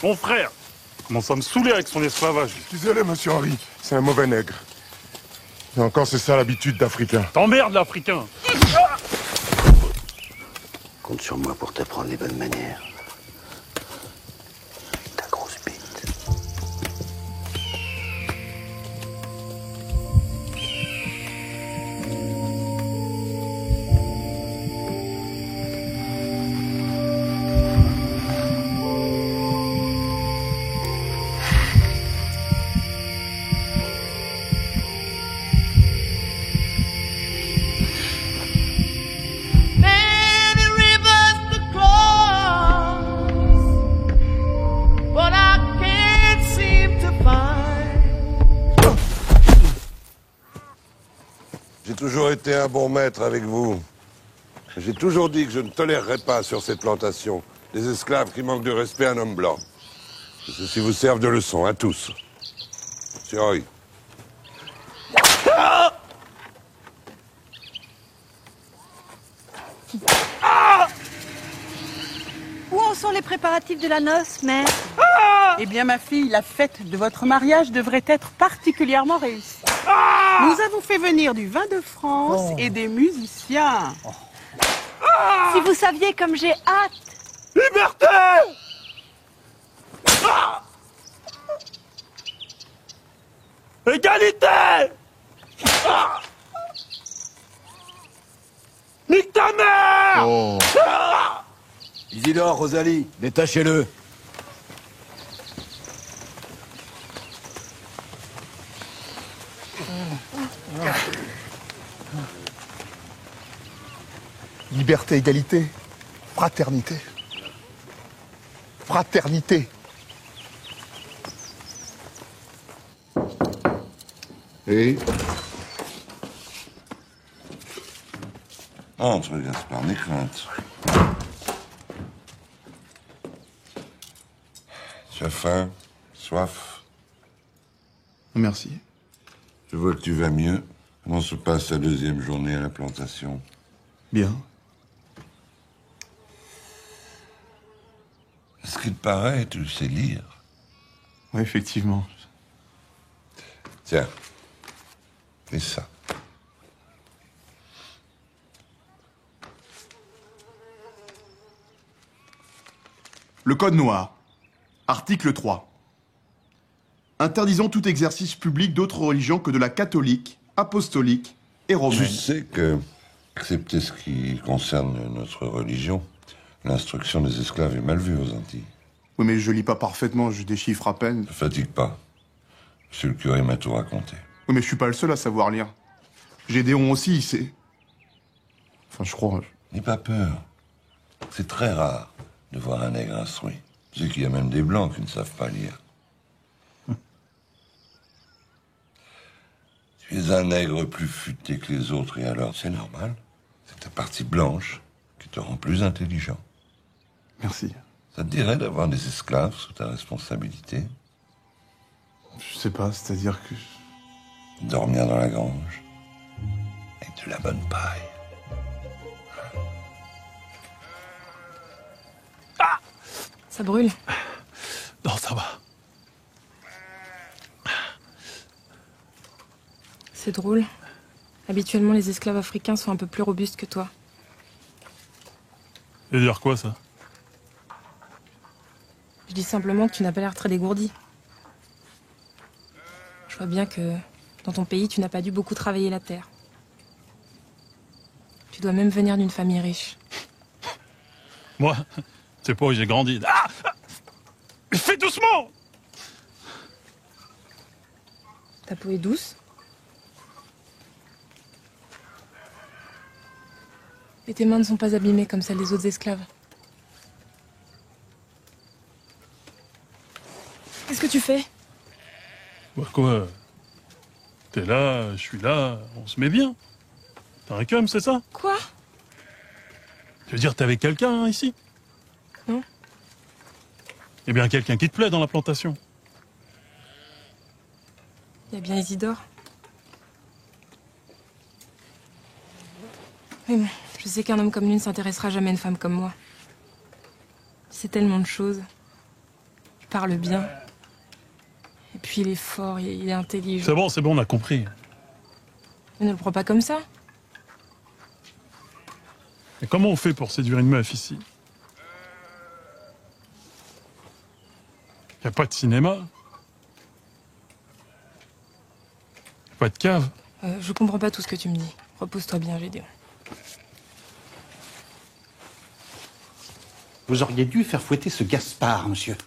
Mon frère commence à me saouler avec son esclavage. Excusez-le, monsieur Henri, c'est un mauvais nègre. Et encore, c'est ça l'habitude d'Africain. T'emmerdes, l'Africain. Compte sur moi pour t'apprendre les bonnes manières. Ta grosse bite. J'ai toujours été un bon maître avec vous. J'ai toujours dit que je ne tolérerais pas sur ces plantations des esclaves qui manquent de respect à un homme blanc. Que ceci vous serve de leçon, à tous. Monsieur Henri. Où en sont les préparatifs de la noce, mère? Eh bien, ma fille, la fête de votre mariage devrait être particulièrement réussie. Nous avons fait venir du vin de France et des musiciens. Si vous saviez comme j'ai hâte. Liberté! Égalité! Nique ta mère! Isidore, Rosalie, détachez-le. Liberté, égalité, fraternité. Fraternité. Et entre, Gaspard, n'aie crainte. Tu as faim? Soif? Merci. Je vois que tu vas mieux. Comment se passe ta deuxième journée à la plantation? Bien. Ce qui te paraît, tu sais lire. Oui, effectivement. Tiens. Et ça. Le Code noir. Article 3. Interdisant tout exercice public d'autre religion que de la catholique, apostolique et romaine. Tu sais que, excepté ce qui concerne notre religion, l'instruction des esclaves est mal vue aux Antilles. Oui, mais je lis pas parfaitement, je déchiffre à peine. Ne fatigue pas. Monsieur le curé m'a tout raconté. Oui, mais je suis pas le seul à savoir lire. Gédéon aussi, il sait. Enfin, je crois. N'aie pas peur. C'est très rare de voir un nègre instruit. Tu sais qu'il y a même des blancs qui ne savent pas lire. Tu es un nègre plus futé que les autres, et alors c'est normal. C'est ta partie blanche qui te rend plus intelligent. Merci. Ça te dirait d'avoir des esclaves sous ta responsabilité? Je sais pas, c'est-à-dire que... Dormir dans la grange, avec de la bonne paille. Ça brûle. Non, ça va. C'est drôle. Habituellement, les esclaves africains sont un peu plus robustes que toi. Et dire quoi, ça? Je dis simplement que tu n'as pas l'air très dégourdi. Je vois bien que dans ton pays, tu n'as pas dû beaucoup travailler la terre. Tu dois même venir d'une famille riche. Moi, c'est pas où j'ai grandi. Ah! Fais doucement! Ta peau est douce. Et tes mains ne sont pas abîmées comme celles des autres esclaves. Qu'est-ce que tu fais? Bah quoi? T'es là, je suis là, on se met bien. T'as un cum, c'est ça? Quoi? Tu veux dire, t'es avec quelqu'un, ici? Non. Eh bien, quelqu'un qui te plaît dans la plantation. Il y a bien Isidore. Mais bon, je sais qu'un homme comme lui ne s'intéressera jamais à une femme comme moi. Il sait tellement de choses. Il parle bien. Et puis il est fort, il est intelligent. C'est bon, on a compris. Mais ne le prends pas comme ça. Et comment on fait pour séduire une meuf ici? Y a pas de cinéma? Y a pas de cave? Je comprends pas tout ce que tu me dis. Repose-toi bien, Gédéon. Vous auriez dû faire fouetter ce Gaspard, monsieur.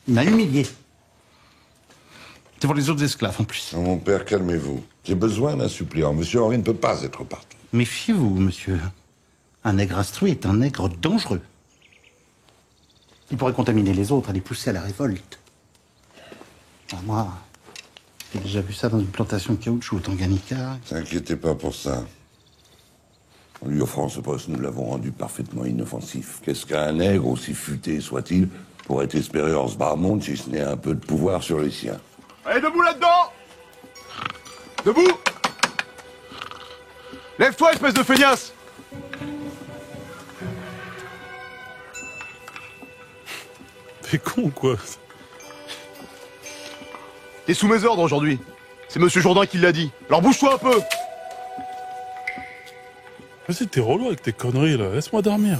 Il m'a humilié. Devant les autres esclaves, en plus. Oh, mon père, calmez-vous. J'ai besoin d'un suppléant. Monsieur Henri ne peut pas être partout. Méfiez-vous, monsieur. Un nègre instruit est un nègre dangereux. Il pourrait contaminer les autres et les pousser à la révolte. Ah, moi, j'ai déjà vu ça dans une plantation de caoutchouc au Tanganyika. Ne t'inquiétez pas pour ça. En lui offrant ce poste, nous l'avons rendu parfaitement inoffensif. Qu'est-ce qu'un nègre, aussi futé soit-il, pourrait espérer en ce bas monde si ce n'est un peu de pouvoir sur les siens? Allez, debout là-dedans! Debout! Lève-toi, espèce de feignasse! T'es con, quoi. T'es sous mes ordres aujourd'hui. C'est Monsieur Jourdain qui l'a dit. Alors bouge-toi un peu! Vas-y, t'es relou avec tes conneries, là. Laisse-moi dormir.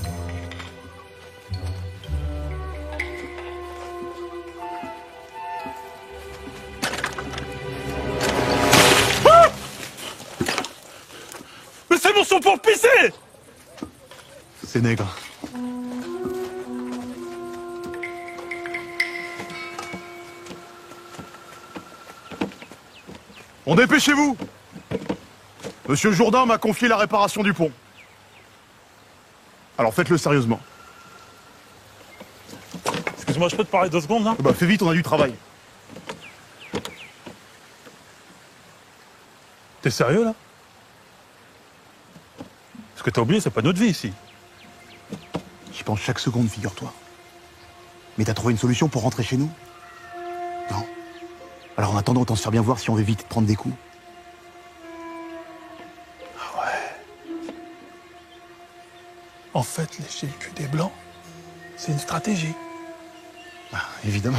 Ah! Mais c'est mon son pour pisser! C'est nègre. On dépêchez-vous! Monsieur Jourdain m'a confié la réparation du pont. Alors faites-le sérieusement. Excuse-moi, je peux te parler 2 secondes, là? Bah fais vite, on a du travail. T'es sérieux, là? Ce que t'as oublié, c'est pas notre vie, ici. J'y pense chaque seconde, figure-toi. Mais t'as trouvé une solution pour rentrer chez nous? Non. Alors en attendant, autant se faire bien voir si on veut vite prendre des coups. Ah ouais. En fait, lécher le cul des Blancs, c'est une stratégie. Ah, évidemment.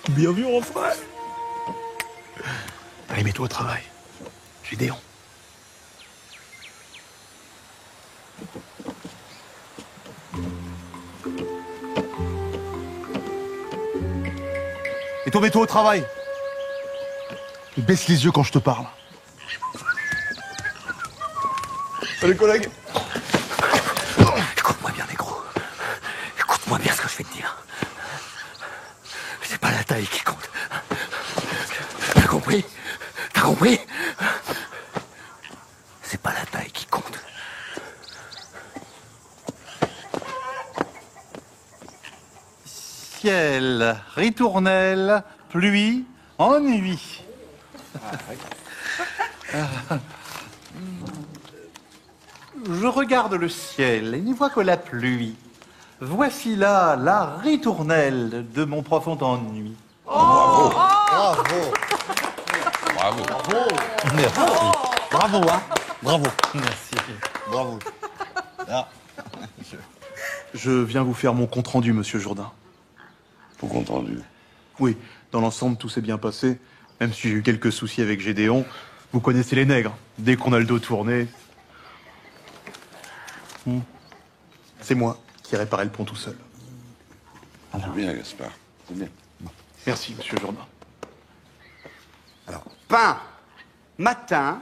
Bien vu, mon frère. Allez, mets-toi au travail. Gédéon. Et toi, mets-toi au travail. Et baisse les yeux quand je te parle. Salut, collègue. Écoute-moi bien, négro. Écoute-moi bien ce que je vais te dire. C'est pas la taille qui compte. T'as compris? T'as compris? C'est pas la taille qui compte. Ciel, ritournelle, pluie, ennui. Je regarde le ciel et n'y vois que la pluie. Voici là la ritournelle de mon profond ennui. Bravo. Bravo. Bravo. Bravo. Merci. Bravo, hein. Bravo. Merci. Bravo. Ah. Je viens vous faire mon compte-rendu, monsieur Jourdain. Ton compte-rendu? Oui, dans l'ensemble, tout s'est bien passé. Même si j'ai eu quelques soucis avec Gédéon. Vous connaissez les nègres. Dès qu'on a le dos tourné... C'est moi qui ai réparé le pont tout seul. C'est bien, Gaspard. C'est bien. Merci, monsieur Jourdain. Alors, pain, matin,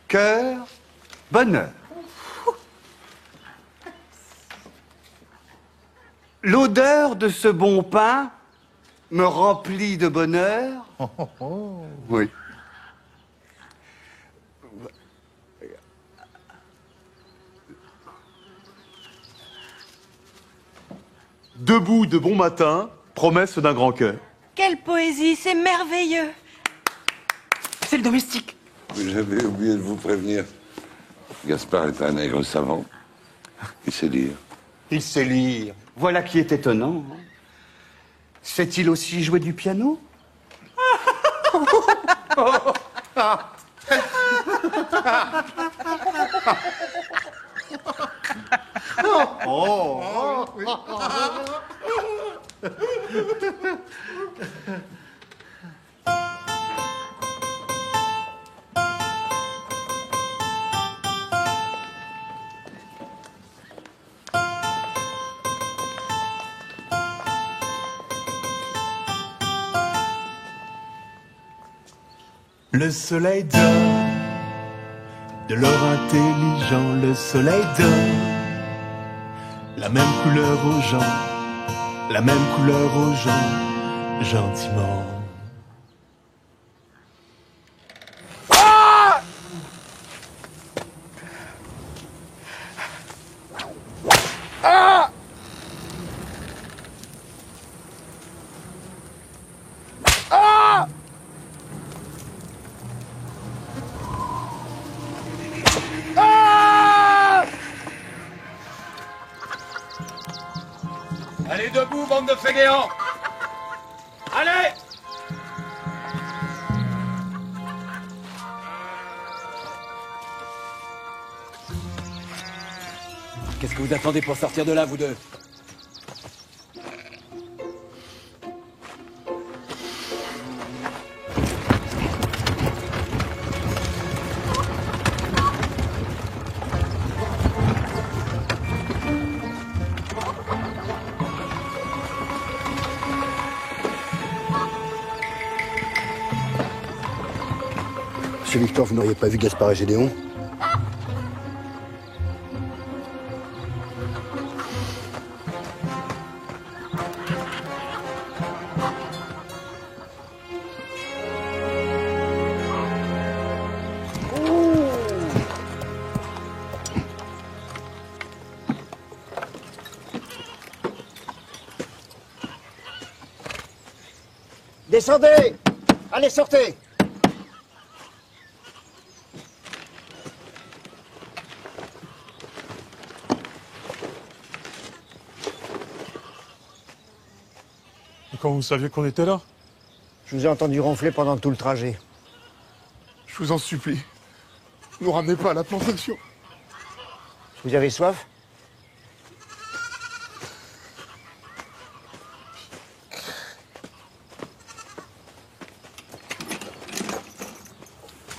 cœur, bonheur. L'odeur de ce bon pain me remplit de bonheur. Oui. Debout de bon matin, promesse d'un grand cœur. Quelle poésie, c'est merveilleux. C'est le domestique. J'avais oublié de vous prévenir. Gaspard est un nègre savant. Il sait lire. Il sait lire. Voilà qui est étonnant. Sait-il aussi jouer du piano? Le soleil donne de l'or intelligent, le soleil donne la même couleur aux gens, la même couleur aux gens, gentiment. Ah! Ah! Ah! Ah! Allez debout, bande de fainéants! Allez! Qu'est-ce que vous attendez pour sortir de là, vous deux? Monsieur Victor, vous n'auriez pas vu Gaspard et Gédéon? Descendez! Allez, sortez! Et quand vous saviez qu'on était là? Je vous ai entendu ronfler pendant tout le trajet. Je vous en supplie. Ne nous ramenez pas à la plantation. Vous avez soif?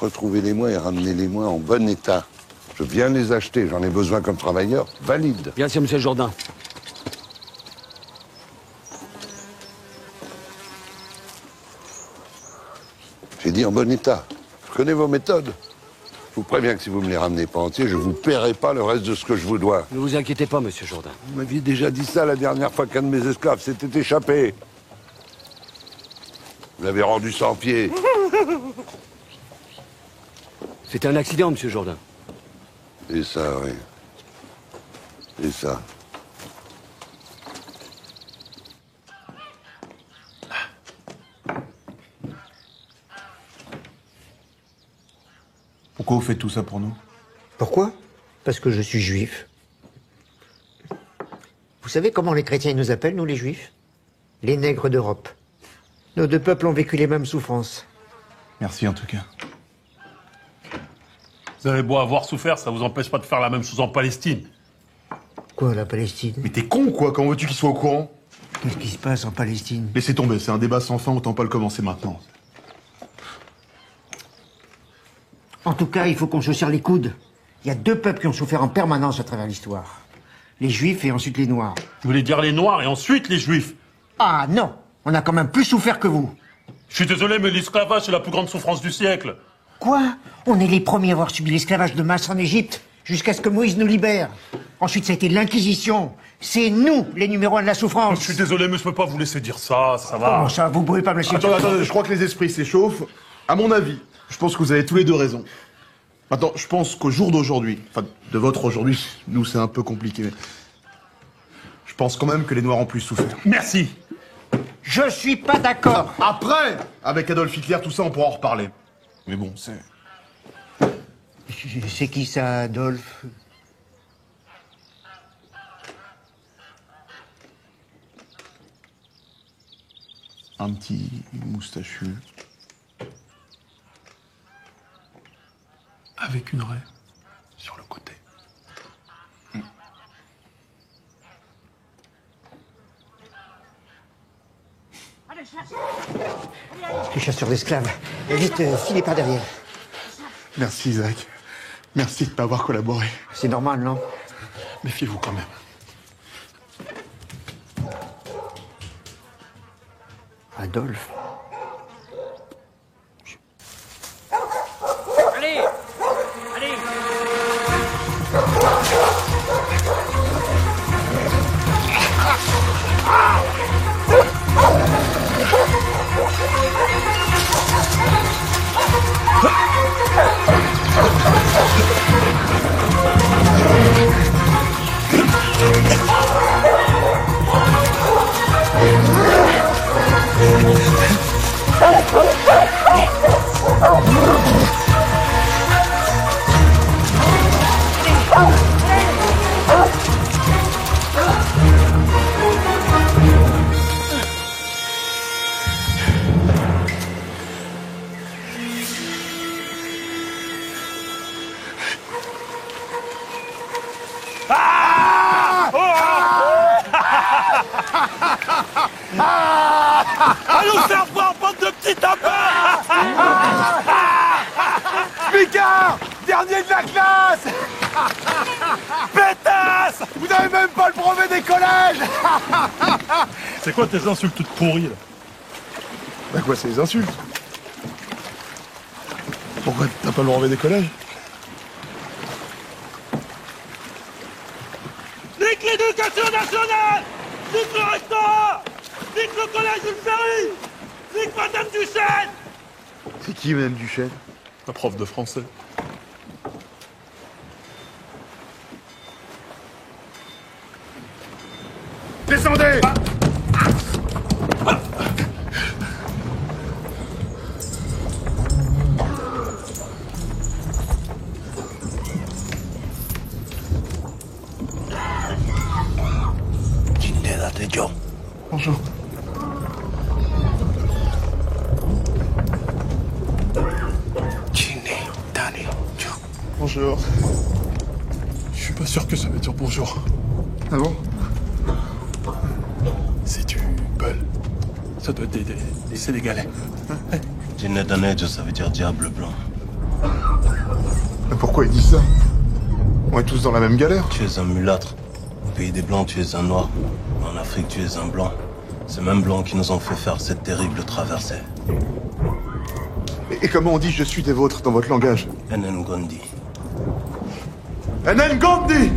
Retrouvez-les-moi et ramenez-les-moi en bon état. Je viens les acheter, j'en ai besoin comme travailleur. Valide. Bien sûr, monsieur Jourdain. J'ai dit en bon état. Je connais vos méthodes. Je vous préviens que si vous me les ramenez pas entiers, je vous paierai pas le reste de ce que je vous dois. Ne vous inquiétez pas, monsieur Jourdain. Vous m'aviez déjà dit ça la dernière fois qu'un de mes esclaves s'était échappé. Vous l'avez rendu sans pied. C'était un accident, monsieur Jourdain. Et ça, oui. Et ça. Pourquoi vous faites tout ça pour nous? Pourquoi? Parce que je suis juif. Vous savez comment les chrétiens nous appellent, nous les juifs? Les nègres d'Europe. Nos deux peuples ont vécu les mêmes souffrances. Merci en tout cas. Vous avez beau avoir souffert, ça vous empêche pas de faire la même chose en Palestine. Quoi, la Palestine? Mais t'es con quoi, comment veux-tu qu'il soit au courant? Qu'est-ce qui se passe en Palestine? Laissez tomber, c'est un débat sans fin, autant pas le commencer maintenant. En tout cas, il faut qu'on se serre les coudes. Il y a deux peuples qui ont souffert en permanence à travers l'histoire. Les Juifs et ensuite les Noirs. Vous voulez dire les Noirs et ensuite les Juifs? Ah non! On a quand même plus souffert que vous. Je suis désolé, mais l'esclavage, c'est la plus grande souffrance du siècle. Quoi? On est les premiers à avoir subi l'esclavage de masse en Égypte, jusqu'à ce que Moïse nous libère. Ensuite, ça a été l'Inquisition. C'est nous, les numéros 1 de la souffrance. Je suis désolé, mais je peux pas vous laisser dire ça, ça va. Comment ça? Vous pouvez pas me laisser dire ça? Attendez, je crois que les esprits s'échauffent. À mon avis, je pense que vous avez tous les deux raison. Maintenant, je pense qu'au jour d'aujourd'hui, enfin, de votre aujourd'hui, nous c'est un peu compliqué, mais je pense quand même que les Noirs ont plus souffert. Merci. Je suis pas d'accord. Après, avec Adolf Hitler, tout ça, on pourra en reparler. Mais bon, c'est... C'est qui ça, Adolphe? Un petit moustachu. Avec une raie sur le côté. Les chasseurs d'esclaves. Et vite, filez par derrière. Merci, Isaac. Merci de m'avoir collaboré. C'est normal, non? Méfiez-vous quand même. Adolphe. Allez! Allez! Allons faire voir, bande de petits tapins! Smicard! Dernier de la classe! Pétasse! Vous n'avez même pas le brevet des collèges! C'est quoi tes insultes toutes pourries, là? Bah quoi, c'est les insultes? Pourquoi t'as pas le brevet des collèges? Nique l'éducation nationale! Nique le restaurant! Nique le collège Jules Ferry! Nique Madame Duchesne! C'est qui, Madame Duchesne? La prof de français. Descendez! Bonjour. Bonjour. Je suis pas sûr que ça veut dire bonjour. Ah bon? C'est du Peul. Ça doit être des Sénégalais. Jinedanejo, ça veut dire diable blanc. Mais pourquoi ils disent ça? On est tous dans la même galère. Tu es un mulâtre. Au pays des blancs, tu es un noir. En Afrique, tu es un blanc. Ces mêmes blancs qui nous ont fait faire cette terrible traversée. Et comment on dit je suis des vôtres dans votre langage? Ngondi. Ngondi!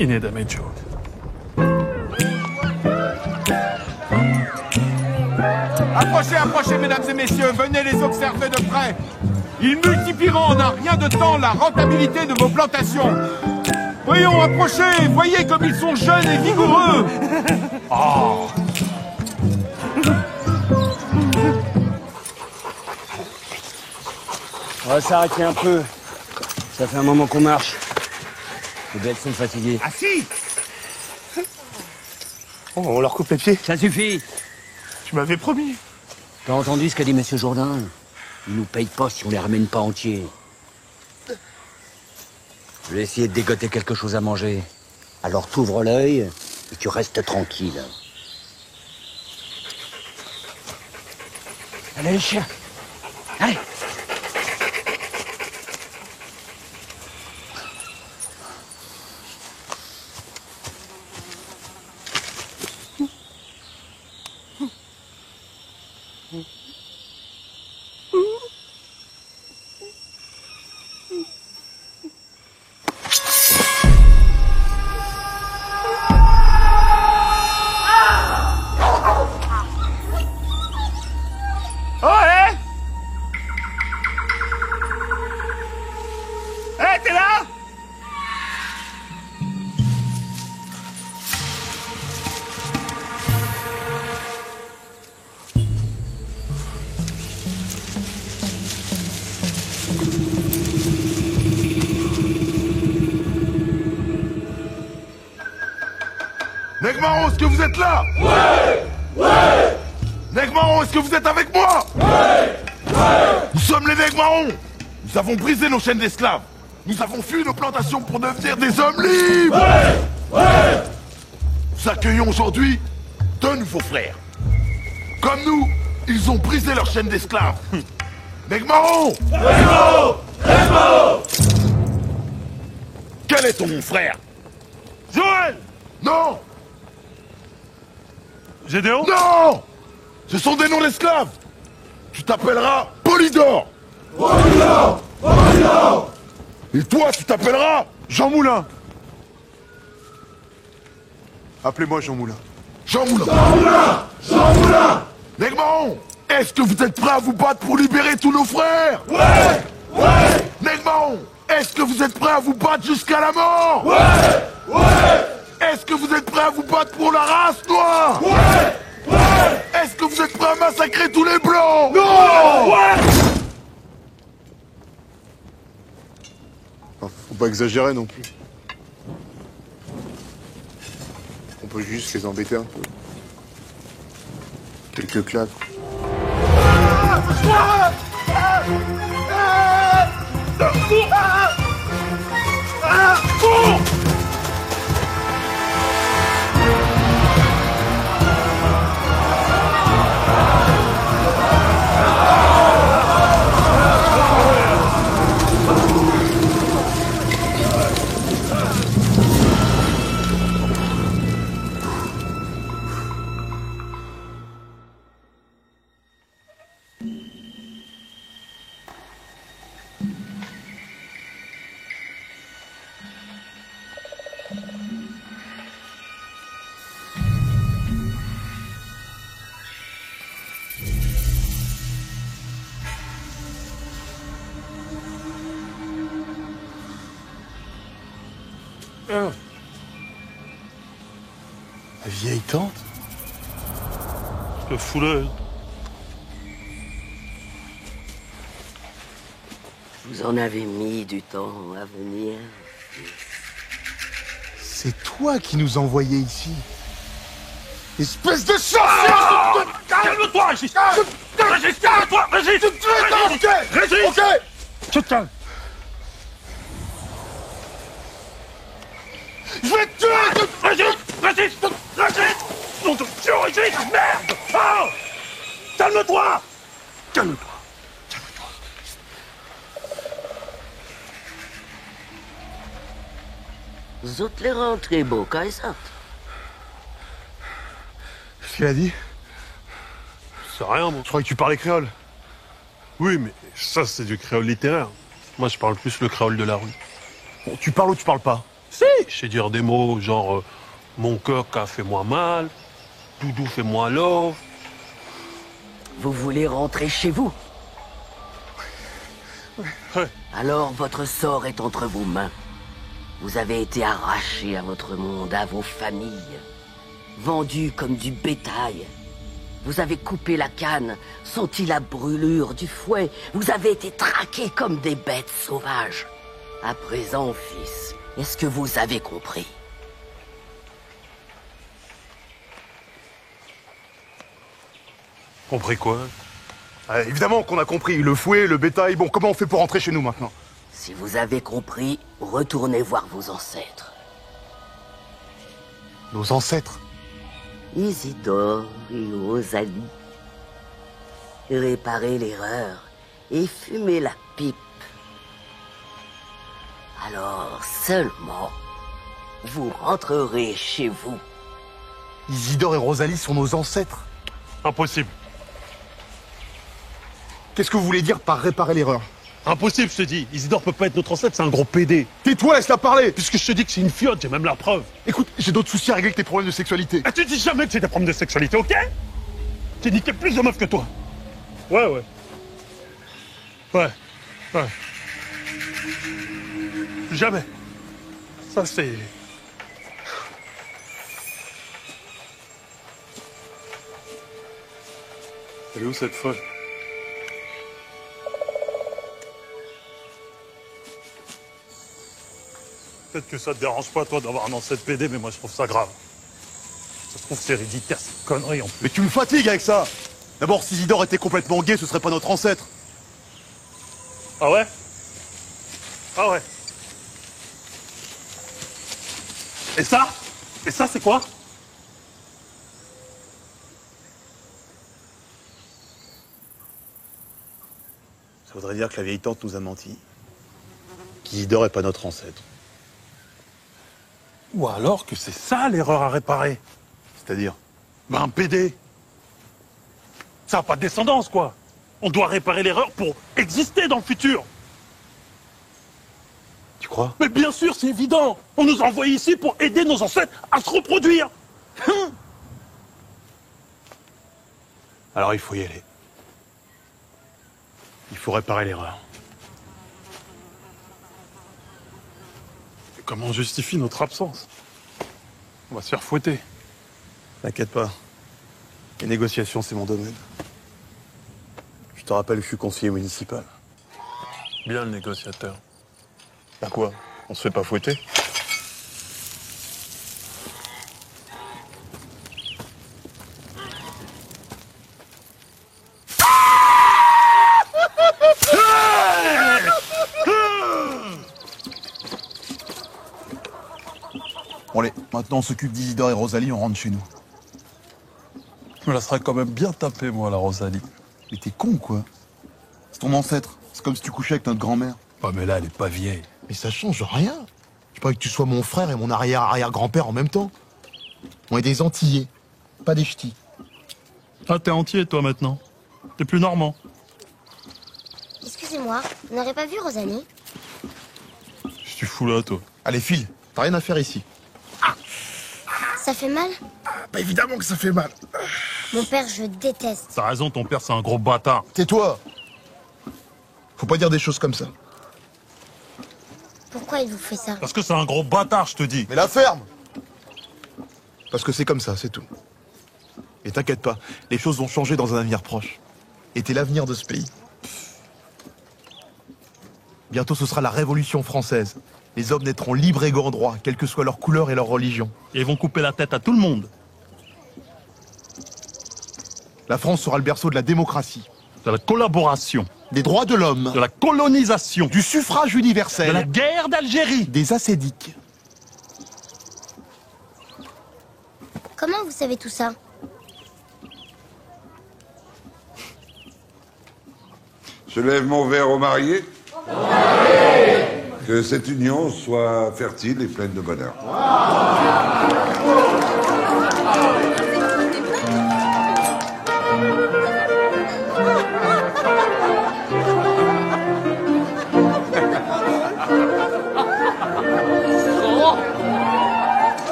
Inedamejo. Approchez, approchez, mesdames et messieurs, venez les observer de près. Ils multiplieront en un rien de temps la rentabilité de vos plantations. Voyons, approchez, voyez comme ils sont jeunes et vigoureux. Oh. On va s'arrêter un peu. Ça fait un moment qu'on marche. Les bêtes sont fatiguées. Ah si! Oh, on leur coupe les pieds. Ça suffit. Tu m'avais promis. T'as entendu ce qu'a dit Monsieur Jourdain? Ils nous payent pas si on les ramène pas entiers. Je vais essayer de dégoter quelque chose à manger. Alors t'ouvres l'œil et tu restes tranquille. Allez les chiens. Allez. Negmaron, est-ce que vous êtes là? Ouais! Ouais! Negmaron, est-ce que vous êtes avec moi? Ouais! Ouais! Nous sommes les Negmarons! Nous avons brisé nos chaînes d'esclaves! Nous avons fui nos plantations pour devenir des hommes libres! Ouais! Ouais! Nous accueillons aujourd'hui deux nouveaux frères. Comme nous, ils ont brisé leur chaîne d'esclaves. Negmaron! Negmaron! Negmaron! Quel est ton frère? Joël! Non! Gédéon? Non! Ce sont des noms d'esclaves! Tu t'appelleras Polydore! Polydore! Polydore! Et toi, tu t'appelleras Jean Moulin! Appelez-moi Jean Moulin. Jean Moulin! Jean Moulin! Jean Moulin! Negmaron, est-ce que vous êtes prêts à vous battre pour libérer tous nos frères? Ouais! Ouais! Negmaron, est-ce que vous êtes prêts à vous battre jusqu'à la mort? Ouais! Ouais! Est-ce que vous êtes prêts à vous battre pour la race noire? Ouais! Ouais! Est-ce que vous êtes prêts à massacrer tous les blancs? Non! Ouais! Faut pas exagérer non plus. On peut juste les embêter un peu. Quelques claques. La vieille tante? Le fouleur. Vous en avez mis du temps à venir. C'est toi qui nous envoyais ici. Espèce de sorcier! Calme-toi, Régis! Régis, calme-toi! Régis! Régis! Ok! Tu te calmes! Je vais te tuer! Régis! Régis! Régis! Non, de Dieu, Régis! Merde! Oh! Calme-toi! Calme-toi! Vous êtes les rentrés beau, Kaiser. Qu'est-ce qu'il a dit? C'est rien, moi. Je croyais que tu parlais créole. Oui, mais ça, c'est du créole littéraire. Moi, je parle plus le créole de la rue. Bon, tu parles ou tu parles pas? Si, je sais dire des mots genre mon cœur qu'a fait moi mal, Doudou fait moi love. Vous voulez rentrer chez vous? Ouais. Alors votre sort est entre vos mains. Vous avez été arrachés à votre monde, à vos familles, vendus comme du bétail. Vous avez coupé la canne, senti la brûlure du fouet. Vous avez été traqués comme des bêtes sauvages. À présent, fils, est-ce que vous avez compris? Compris quoi? Évidemment qu'on a compris. Le fouet, le bétail. Bon, comment on fait pour rentrer chez nous maintenant? Si vous avez compris, retournez voir vos ancêtres. Nos ancêtres? Isidore et Rosalie. Réparez l'erreur et fumez la pipe. Alors seulement, vous rentrerez chez vous. Isidore et Rosalie sont nos ancêtres? Impossible. Qu'est-ce que vous voulez dire par réparer l'erreur? Impossible, je te dis. Isidore peut pas être notre ancêtre, c'est un gros PD. Tais-toi, laisse-la parler! Puisque je te dis que c'est une fiotte, j'ai même la preuve. Écoute, j'ai d'autres soucis à régler que tes problèmes de sexualité. Ah, tu dis jamais que c'est des problèmes de sexualité, ok? J'ai niqué plus de meufs que toi. Ouais. Jamais. Ça, c'est... Elle est où cette folle? Peut-être que ça te dérange pas, toi, d'avoir un ancêtre PD, mais moi, je trouve ça grave. Ça se trouve, c'est héréditaire, c'est une connerie, en plus. Mais tu me fatigues avec ça! D'abord, si Isidore était complètement gay, ce serait pas notre ancêtre. Ah ouais? Ah ouais. Et ça? Et ça, c'est quoi? Ça voudrait dire que la vieille tante nous a menti. Qu'Isidore est pas notre ancêtre. Ou alors que c'est ça l'erreur à réparer. C'est-à-dire? Ben, un PD. Ça n'a pas de descendance, quoi. On doit réparer l'erreur pour exister dans le futur. Tu crois? Mais bien sûr, c'est évident. On nous a envoyés ici pour aider nos ancêtres à se reproduire. Alors il faut y aller. Il faut réparer l'erreur. Et comment on justifie notre absence? On va se faire fouetter. T'inquiète pas. Les négociations, c'est mon domaine. Je te rappelle que je suis conseiller municipal. Bien le négociateur. Bah quoi? On se fait pas fouetter? Bon allez, maintenant on s'occupe d'Isidore et Rosalie, on rentre chez nous. Je me la serais quand même bien tapée, moi, la Rosalie. Mais t'es con, quoi. C'est ton ancêtre. C'est comme si tu couchais avec notre grand-mère. Ouais, mais là, elle est pas vieille. Mais ça change rien. Je croyais que tu sois mon frère et mon arrière-arrière-grand-père en même temps. On est des Antillais, pas des ch'tis. Ah, t'es entier, toi, maintenant. T'es plus normand. Excusez-moi, vous n'aurez pas vu Rosalie? Qu'est-ce que tu fous là, toi? Allez, file, t'as rien à faire ici. Ça fait mal? Bah évidemment que ça fait mal. Mon père, je déteste. T'as raison, ton père, c'est un gros bâtard. Tais-toi. Faut pas dire des choses comme ça. Pourquoi il vous fait ça? Parce que c'est un gros bâtard, je te dis. Mais la ferme. Parce que c'est comme ça, c'est tout. Et t'inquiète pas, les choses vont changer dans un avenir proche. Et t'es l'avenir de ce pays. Bientôt, ce sera la Révolution française. Les hommes naîtront libres et égaux en droit, quelle que soit leur couleur et leur religion. Et ils vont couper la tête à tout le monde. La France sera le berceau de la démocratie. De la collaboration. Des droits de l'homme. De la colonisation. Du suffrage universel. De la guerre d'Algérie. Des ascédiques. Comment vous savez tout ça? Je lève mon verre aux mariés. Que cette union soit fertile et pleine de bonheur.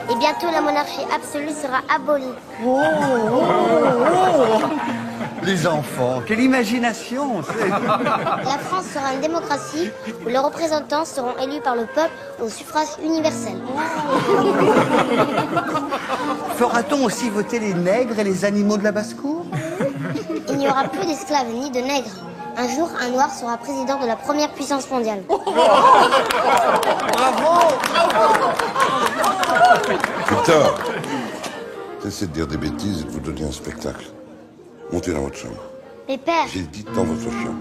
Et bientôt la monarchie absolue sera abolie. Oh, les enfants, quelle imagination! La France sera une démocratie où les représentants seront élus par le peuple au suffrage universel. Fera-t-on aussi voter les nègres et les animaux de la basse-cour? Il n'y aura plus d'esclaves ni de nègres. Un jour, un noir sera président de la première puissance mondiale. Bravo! Victor, cessez de dire des bêtises et de vous donner un spectacle. Montez dans votre chambre. Mais père... J'ai dit dans votre chambre.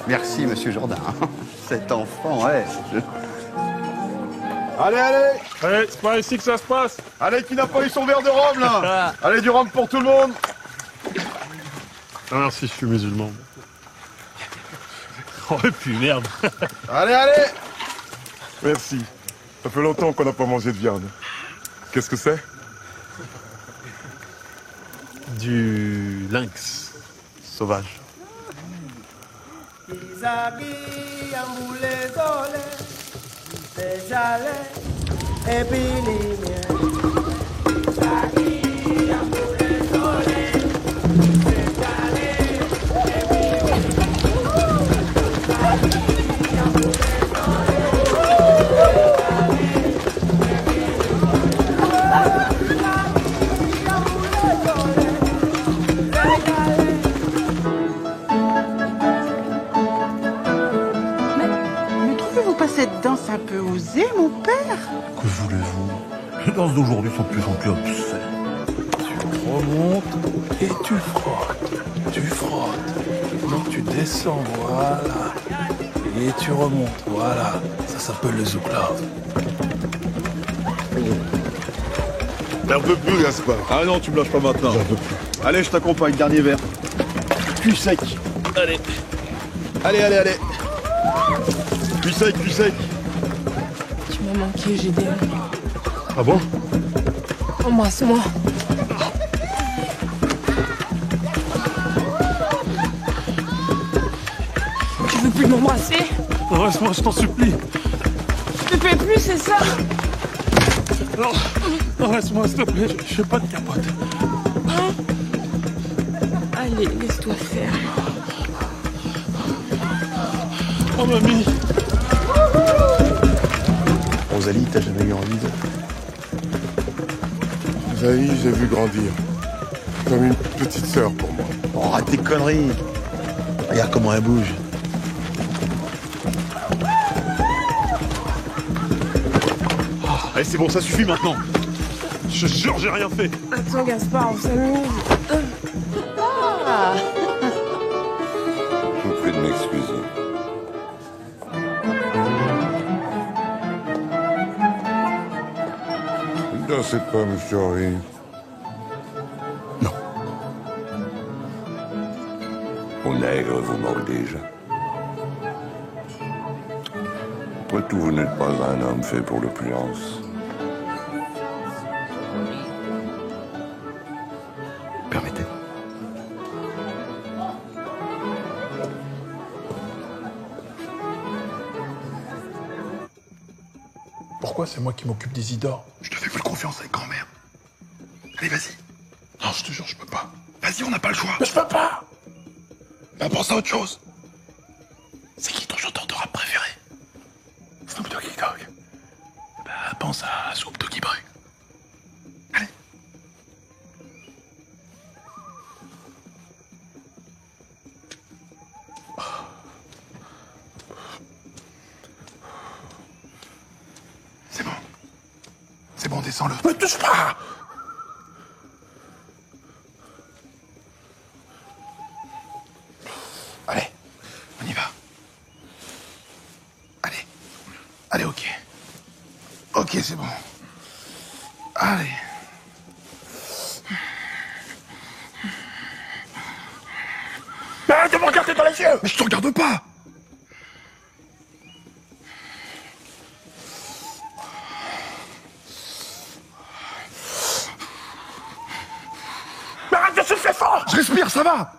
Merci, monsieur Jourdain. Cet enfant, ouais. Allez, allez! Allez, c'est pas ici que ça se passe. Allez, qui n'a pas eu son verre de rhum, là? Allez, du rhum pour tout le monde! Ah, merci, je suis musulman. Oh, et puis merde. Allez, allez! Merci. Ça fait longtemps qu'on n'a pas mangé de viande. Qu'est-ce que c'est? Du lynx sauvage. Mais trouvez-vous pas cette danse un peu osée, mon père? Que voulez-vous? Les danses d'aujourd'hui sont de plus en plus obscènes. Tu remontes et tu frottes. Tu frottes. Donc tu descends, voilà. Et tu remontes, voilà. Ça s'appelle le zouklave. J'en peux plus, Gaspard. Ah non, tu me lâches pas maintenant. J'en peux plus. Allez, je t'accompagne, dernier verre. Cul sec. Allez. Allez, allez, allez. Cul sec, cul sec. Tu m'as manqué, Gédéon. Ah bon? Embrasse-moi. Tu veux plus m'embrasser? Reste-moi, je t'en supplie. Je te fais plus, c'est ça? Non, non, reste-moi, s'il te plaît, je fais pas de capote. Hein? Allez, laisse-toi faire. Oh, mamie. Rosalie, t'as jamais eu envie de... Rosalie, j'ai vu grandir. Comme une petite sœur pour moi. Oh, arrête tes conneries. Regarde comment elle bouge. Allez, c'est bon, ça suffit maintenant. Je jure, j'ai rien fait. Attends, Gaspard, on s'amuse. Ah. Je vous prie de m'excuser. Ne dansez pas, monsieur Henri. Non. Mon nègre vous manque déjà. Après tout, vous n'êtes pas un homme fait pour l'opulence. Permettez. pourquoi c'est moi qui m'occupe d'Isidore? Je te fais plus confiance avec grand-mère. Allez, vas-y. Non, je te jure, je peux pas. Vas-y, on n'a pas le choix. Mais je peux pas. Bah, pense à autre chose. C'est qui ton chanteur de rap préféré? Snoop Doggy Dogg. Bah, pense à Snoop Doggy Boy. Allez. C'est bon. C'est bon, descends-le. Me touche pas. Allez, on y va. Allez. Allez, ok. Ok, c'est bon. Allez. Mais arrête de me regarder dans les yeux. Mais je te regarde pas. Mais arrête de souffler fort. Je respire, ça va.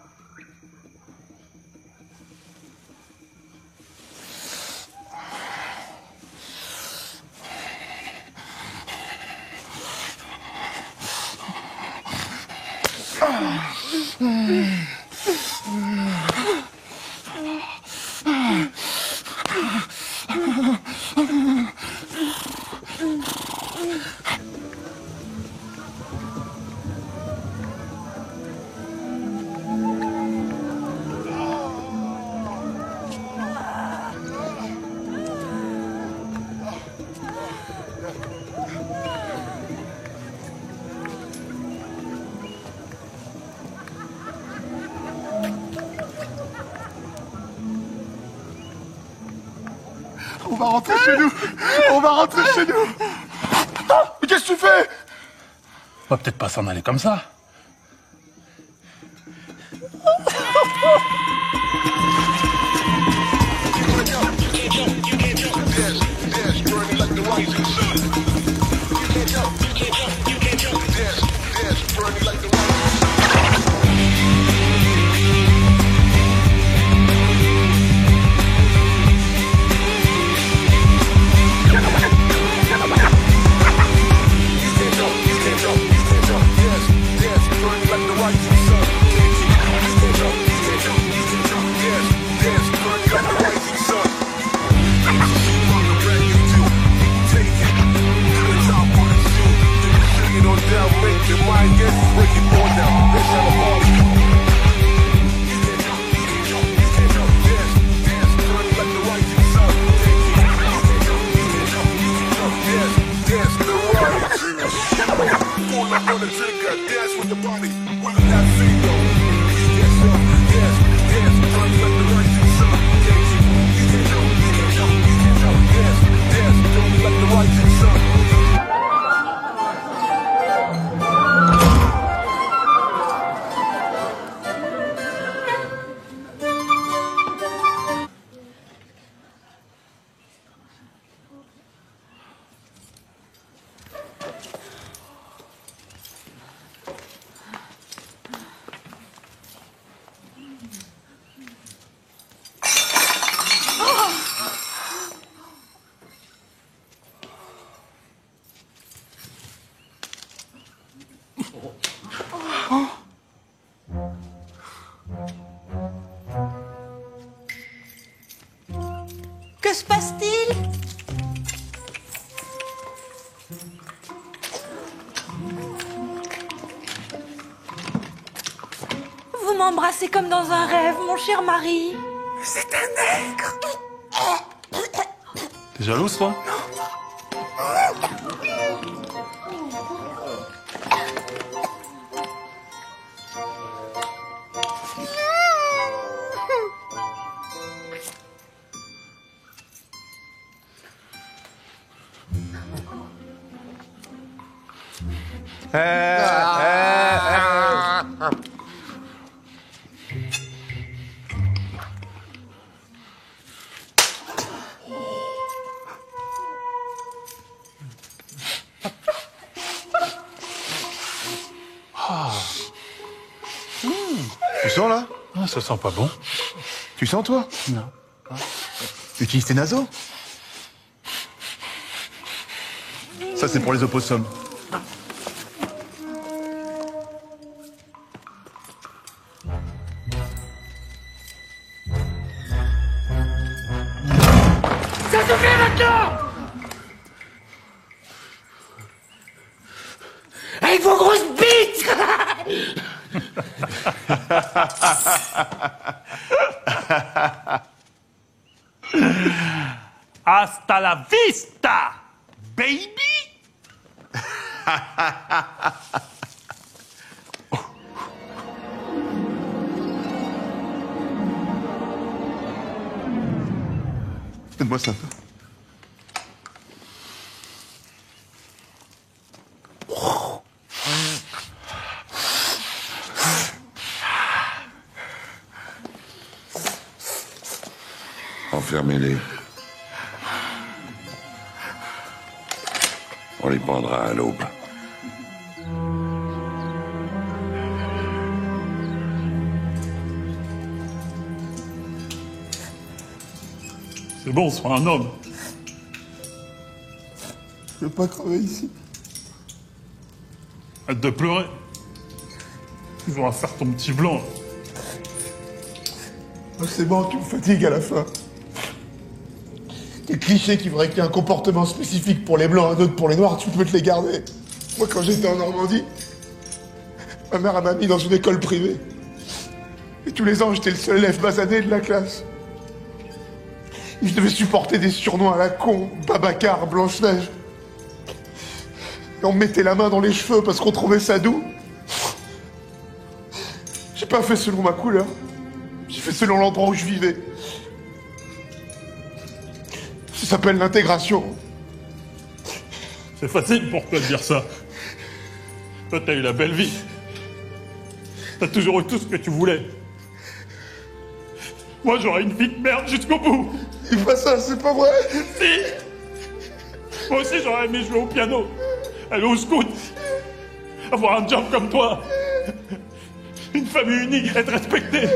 On va rentrer chez nous. On va rentrer chez nous. Attends, mais qu'est-ce que tu fais? On va peut-être pas s'en aller comme ça. Que se passe-t-il? Vous m'embrassez comme dans un rêve, mon cher mari. C'est un nègre. T'es jalouse, toi? Tu sens là? Ah, ça sent pas bon. Tu sens toi? Non. Utilise tes naseaux. Ça, c'est pour les opossums. Ça suffit maintenant! Avec vos grosses bites! Hasta la vista, baby! Donne-moi ça. Enfermez-les. On les pendra à l'aube. C'est bon, sois un homme. Je veux pas crever ici. Arrête de pleurer. Tu vas faire ton petit blanc. Oh, c'est bon, tu me fatigues à la fin. Tes clichés qui voudraient qu'il y ait un comportement spécifique pour les blancs, un autre pour les noirs, tu peux te les garder. Moi, quand j'étais en Normandie, ma mère m'a mis dans une école privée. Et tous les ans, j'étais le seul élève basané de la classe. Et je devais supporter des surnoms à la con, Babacar, Blanche-Neige. Et on me mettait la main dans les cheveux parce qu'on trouvait ça doux. J'ai pas fait selon ma couleur. J'ai fait selon l'endroit où je vivais. Ça s'appelle l'intégration. C'est facile pour toi de dire ça. Toi, t'as eu la belle vie. T'as toujours eu tout ce que tu voulais. Moi, j'aurais une vie de merde jusqu'au bout. Dis pas ça, c'est pas vrai. Si. Moi aussi, j'aurais aimé jouer au piano, aller au scout, avoir un job comme toi, une famille unie, être respecté.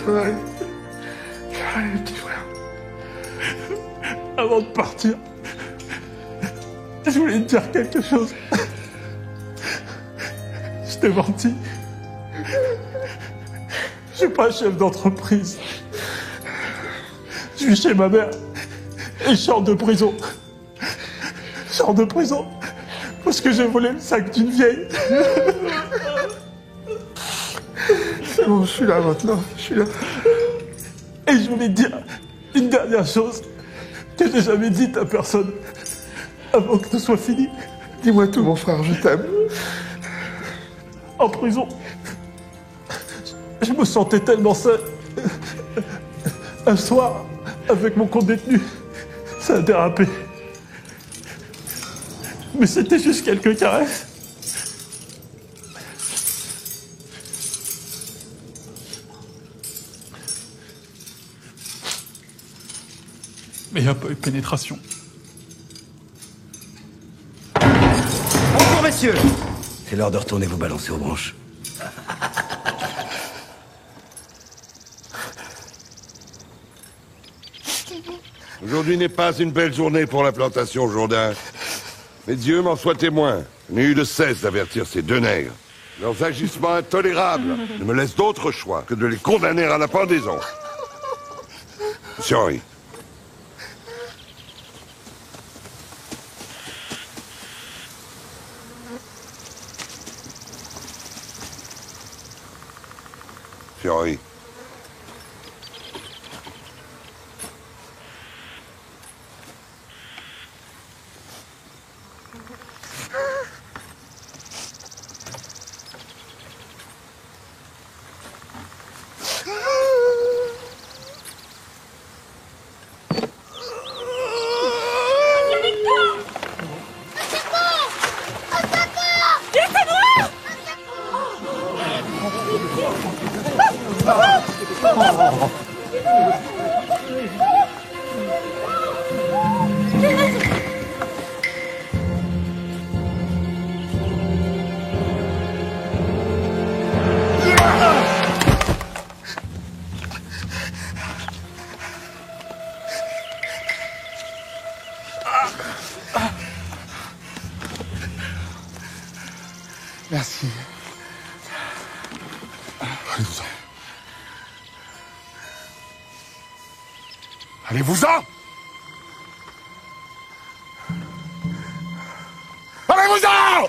Ouais. Allez, petit frère. Avant de partir, je voulais te dire quelque chose. Je t'ai menti. Je suis pas chef d'entreprise. Je vis chez ma mère et je sors de prison. Je sors de prison parce que j'ai volé le sac d'une vieille. C'est bon, je suis là maintenant, je suis là. Et je voulais te dire une dernière chose que j'ai jamais dite à personne avant que tout soit fini. Dis-moi tout, mon frère, je t'aime. En prison, je me sentais tellement seul. Un soir, avec mon co-détenu, ça a dérapé. Mais c'était juste quelques caresses. Mais il n'y a pas eu de pénétration. Bonjour, messieurs. C'est l'heure de retourner vous balancer aux branches. Aujourd'hui n'est pas une belle journée pour la plantation, Jourdain. Mais Dieu m'en soit témoin. Je n'ai eu de cesse d'avertir ces deux nègres. Leurs agissements intolérables ne me laissent d'autre choix que de les condamner à la pendaison. Monsieur Henri. Monsieur Henri. Ah! Merci. Allez-vous-en. Allez-vous-en! Allez-vous-en!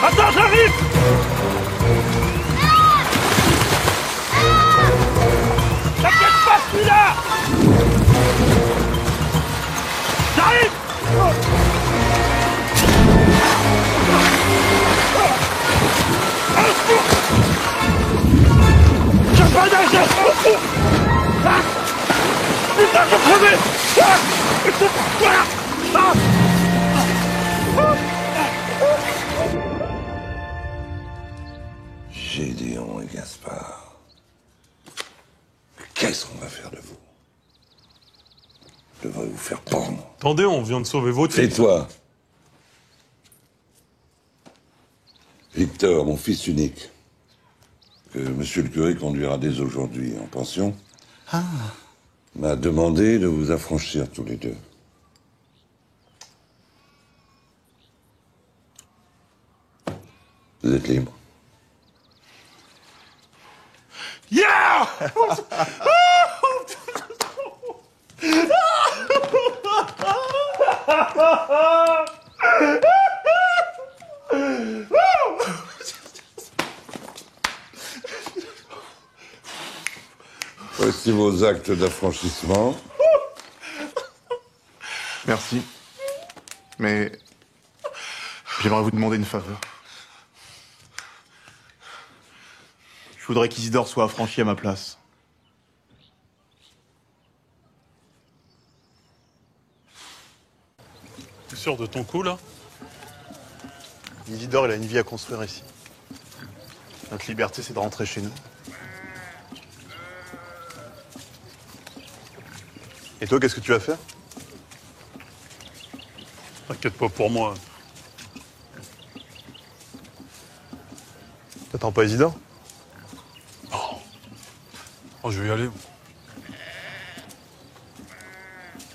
Attends, j'arrive! T'inquiète pas, je suis là! J'arrive! J'ai pas d'argent! Ah! Putain, je vais crever! Gédéon et Gaspard, qu'est-ce qu'on va faire de vous? Je devrais vous faire pendre. Attendez, on vient de sauver votre C'est fils. toi. Victor, mon fils unique, que monsieur le curé conduira dès aujourd'hui en pension, m'a demandé de vous affranchir tous les deux. Vous êtes libre. Yeah! Voici vos actes d'affranchissement. Merci. Mais j'aimerais vous demander une faveur. Je voudrais qu'Isidore soit affranchi à ma place. T'es sûr de ton coup, là? Isidore, il a une vie à construire ici. Notre liberté, c'est de rentrer chez nous. Et toi, qu'est-ce que tu vas faire? T'inquiète pas pour moi. T'attends pas Isidore? Oh, je vais y aller.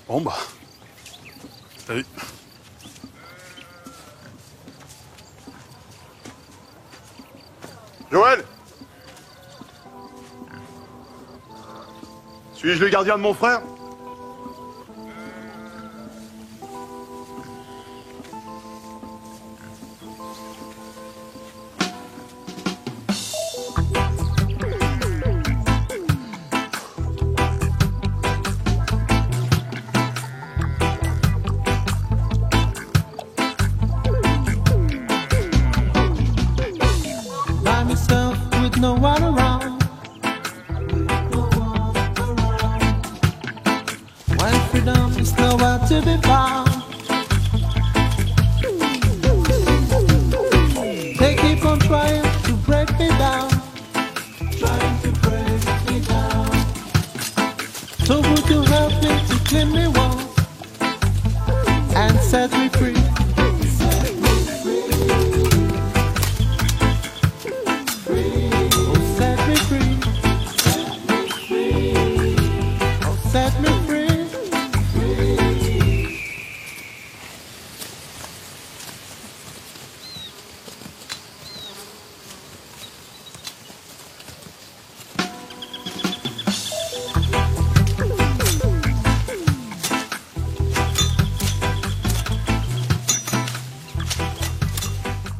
Bon, bah. Salut. Joël! Suis-je le gardien de mon frère? By myself with no one around. When freedom is nowhere to be found. They keep on trying to break me down. Trying to break me down. So would you help me to clean me once and set me free?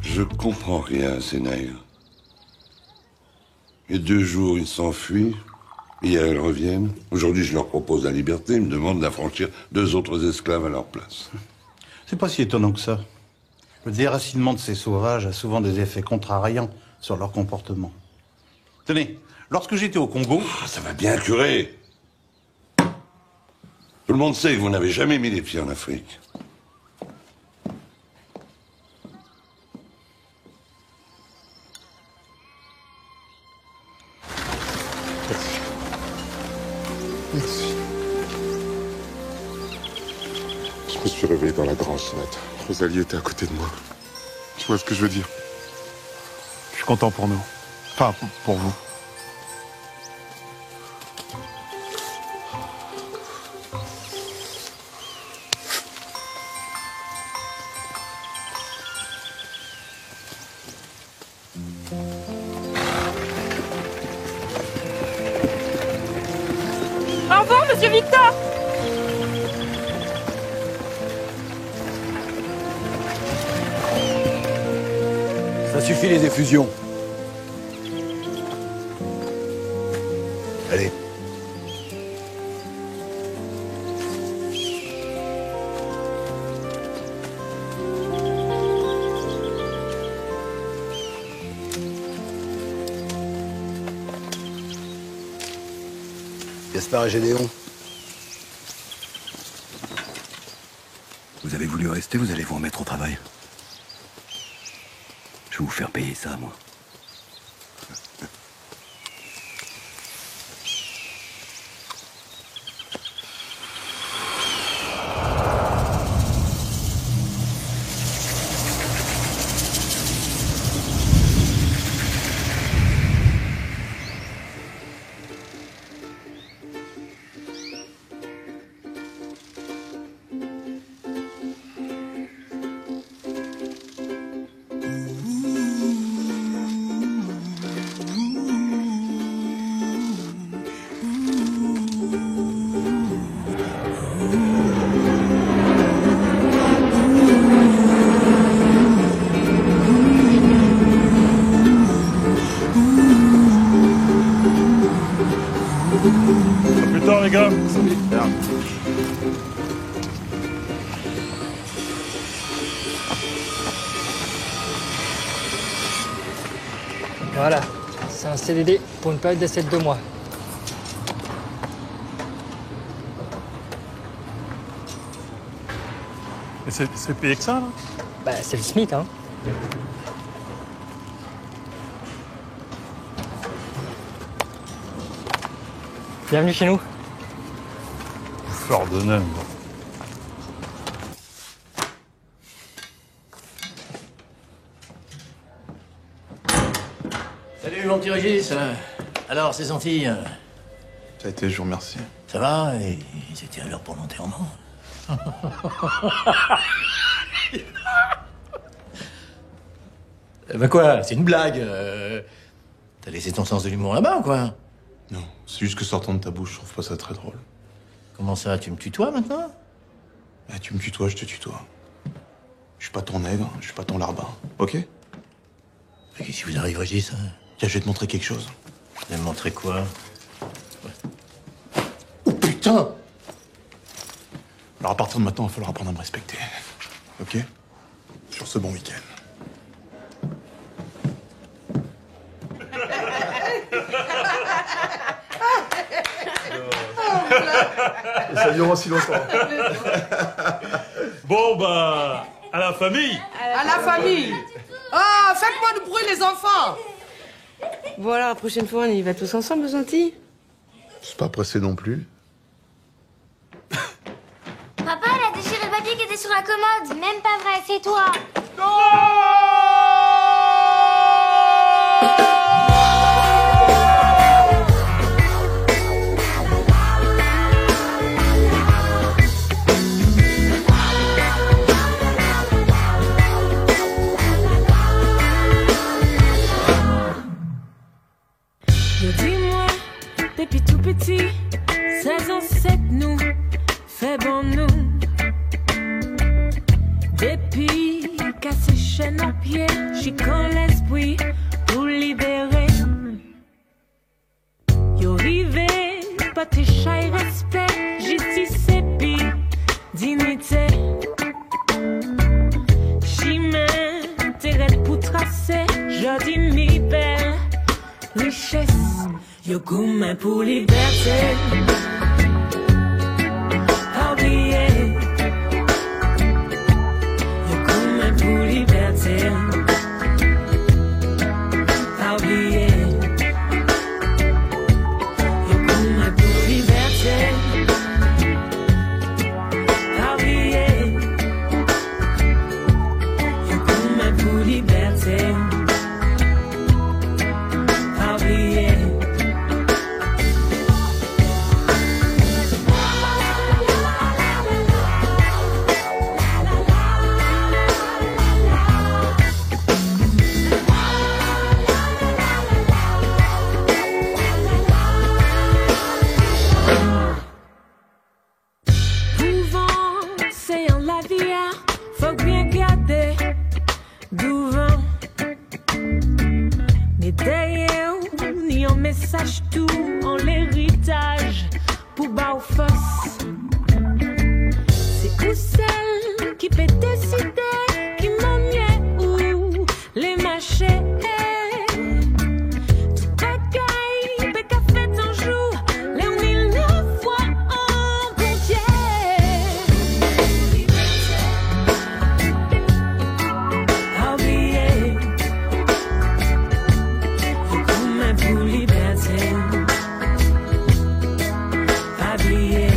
Je comprends rien à ces nègres. Il y a 2 jours, ils s'enfuient. Hier, ils reviennent. Aujourd'hui, je leur propose la liberté. Ils me demandent d'affranchir 2 autres esclaves à leur place. C'est pas si étonnant que ça. Le déracinement de ces sauvages a souvent des effets contrariants sur leur comportement. Tenez, lorsque j'étais au Congo... Ça va bien, curé. Tout le monde sait que vous n'avez jamais mis les pieds en Afrique. grand chouette. Rosalie était à côté de moi. Tu vois ce que je veux dire? Je suis content pour nous. Enfin, pour vous. Au revoir, monsieur Victor! Ça suffit les effusions. Allez. Gaspard et Gédéon. Vous avez voulu rester, vous allez vous remettre au travail. Je vais vous faire payer ça, moi. À plus tard, les gars. Voilà, c'est un CDD pour une période d'essai de 2 mois. Et c'est payé que ça, là? Bah, c'est le SMIC, hein. Bienvenue chez nous. Fleur de naine. Salut mon petit Régis. Alors, ces Antilles, Ça a été, je vous remercie. ça va? Et c'était à l'heure pour l'enterrement. Bah quoi? C'est une blague. T'as laissé ton sens de l'humour là-bas ou quoi? Non, c'est juste que sortant de ta bouche, je trouve pas ça très drôle. Comment ça? Tu me tutoies maintenant? Bah, tu me tutoies, je te tutoie. Je suis pas ton nègre, je suis pas ton larbin, ok? Qu'est-ce qui vous arrive, Régis? Tiens, je vais te montrer quelque chose. Tu vas me montrer quoi? Oh putain! Alors à partir de maintenant, il va falloir apprendre à me respecter. Ok? Sur ce bon week-end. Et ça dure aussi longtemps. Bon, bah, à la famille. À la famille. Ah, faites-moi du bruit, les enfants. Voilà, la prochaine fois, on y va tous ensemble aux Antilles. C'est pas pressé non plus. Papa, elle a déchiré le papier qui était sur la commode. Même pas vrai, c'est toi. Dis-moi, depuis tout petit, 16 ans c'est nous, fait bon nous. Depuis cassé chaîne en pied, j'y con l'esprit pour libérer. Yo rivé, pas tes chats et respect, justice et puis dignité. Chemin, t'es pour tracer, je dis mi belle richesse. Yo goût pour liberté. Pas oublier. Yo goût pour liberté. Pas oublier. Yo goût pour liberté. Pas oublier. qui peut décider qui m'en est où les machets. Tout bagaille, peut qu'a fait un jour, les on est la foi en bon Dieu. Pas oublier, faut qu'on m'aime pour liberté. Pas oublier.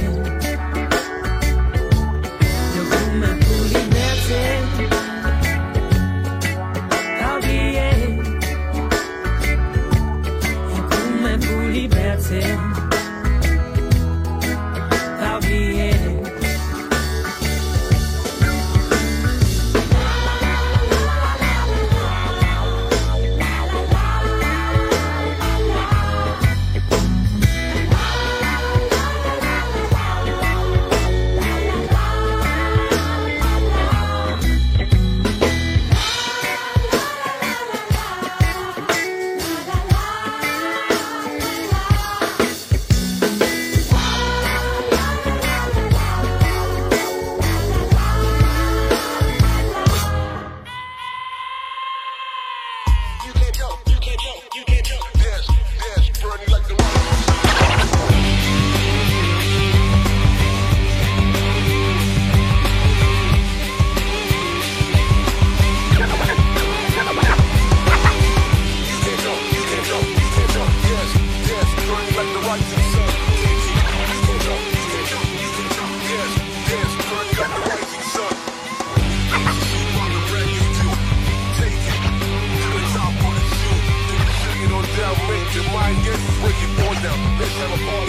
Break it all down. Let's have a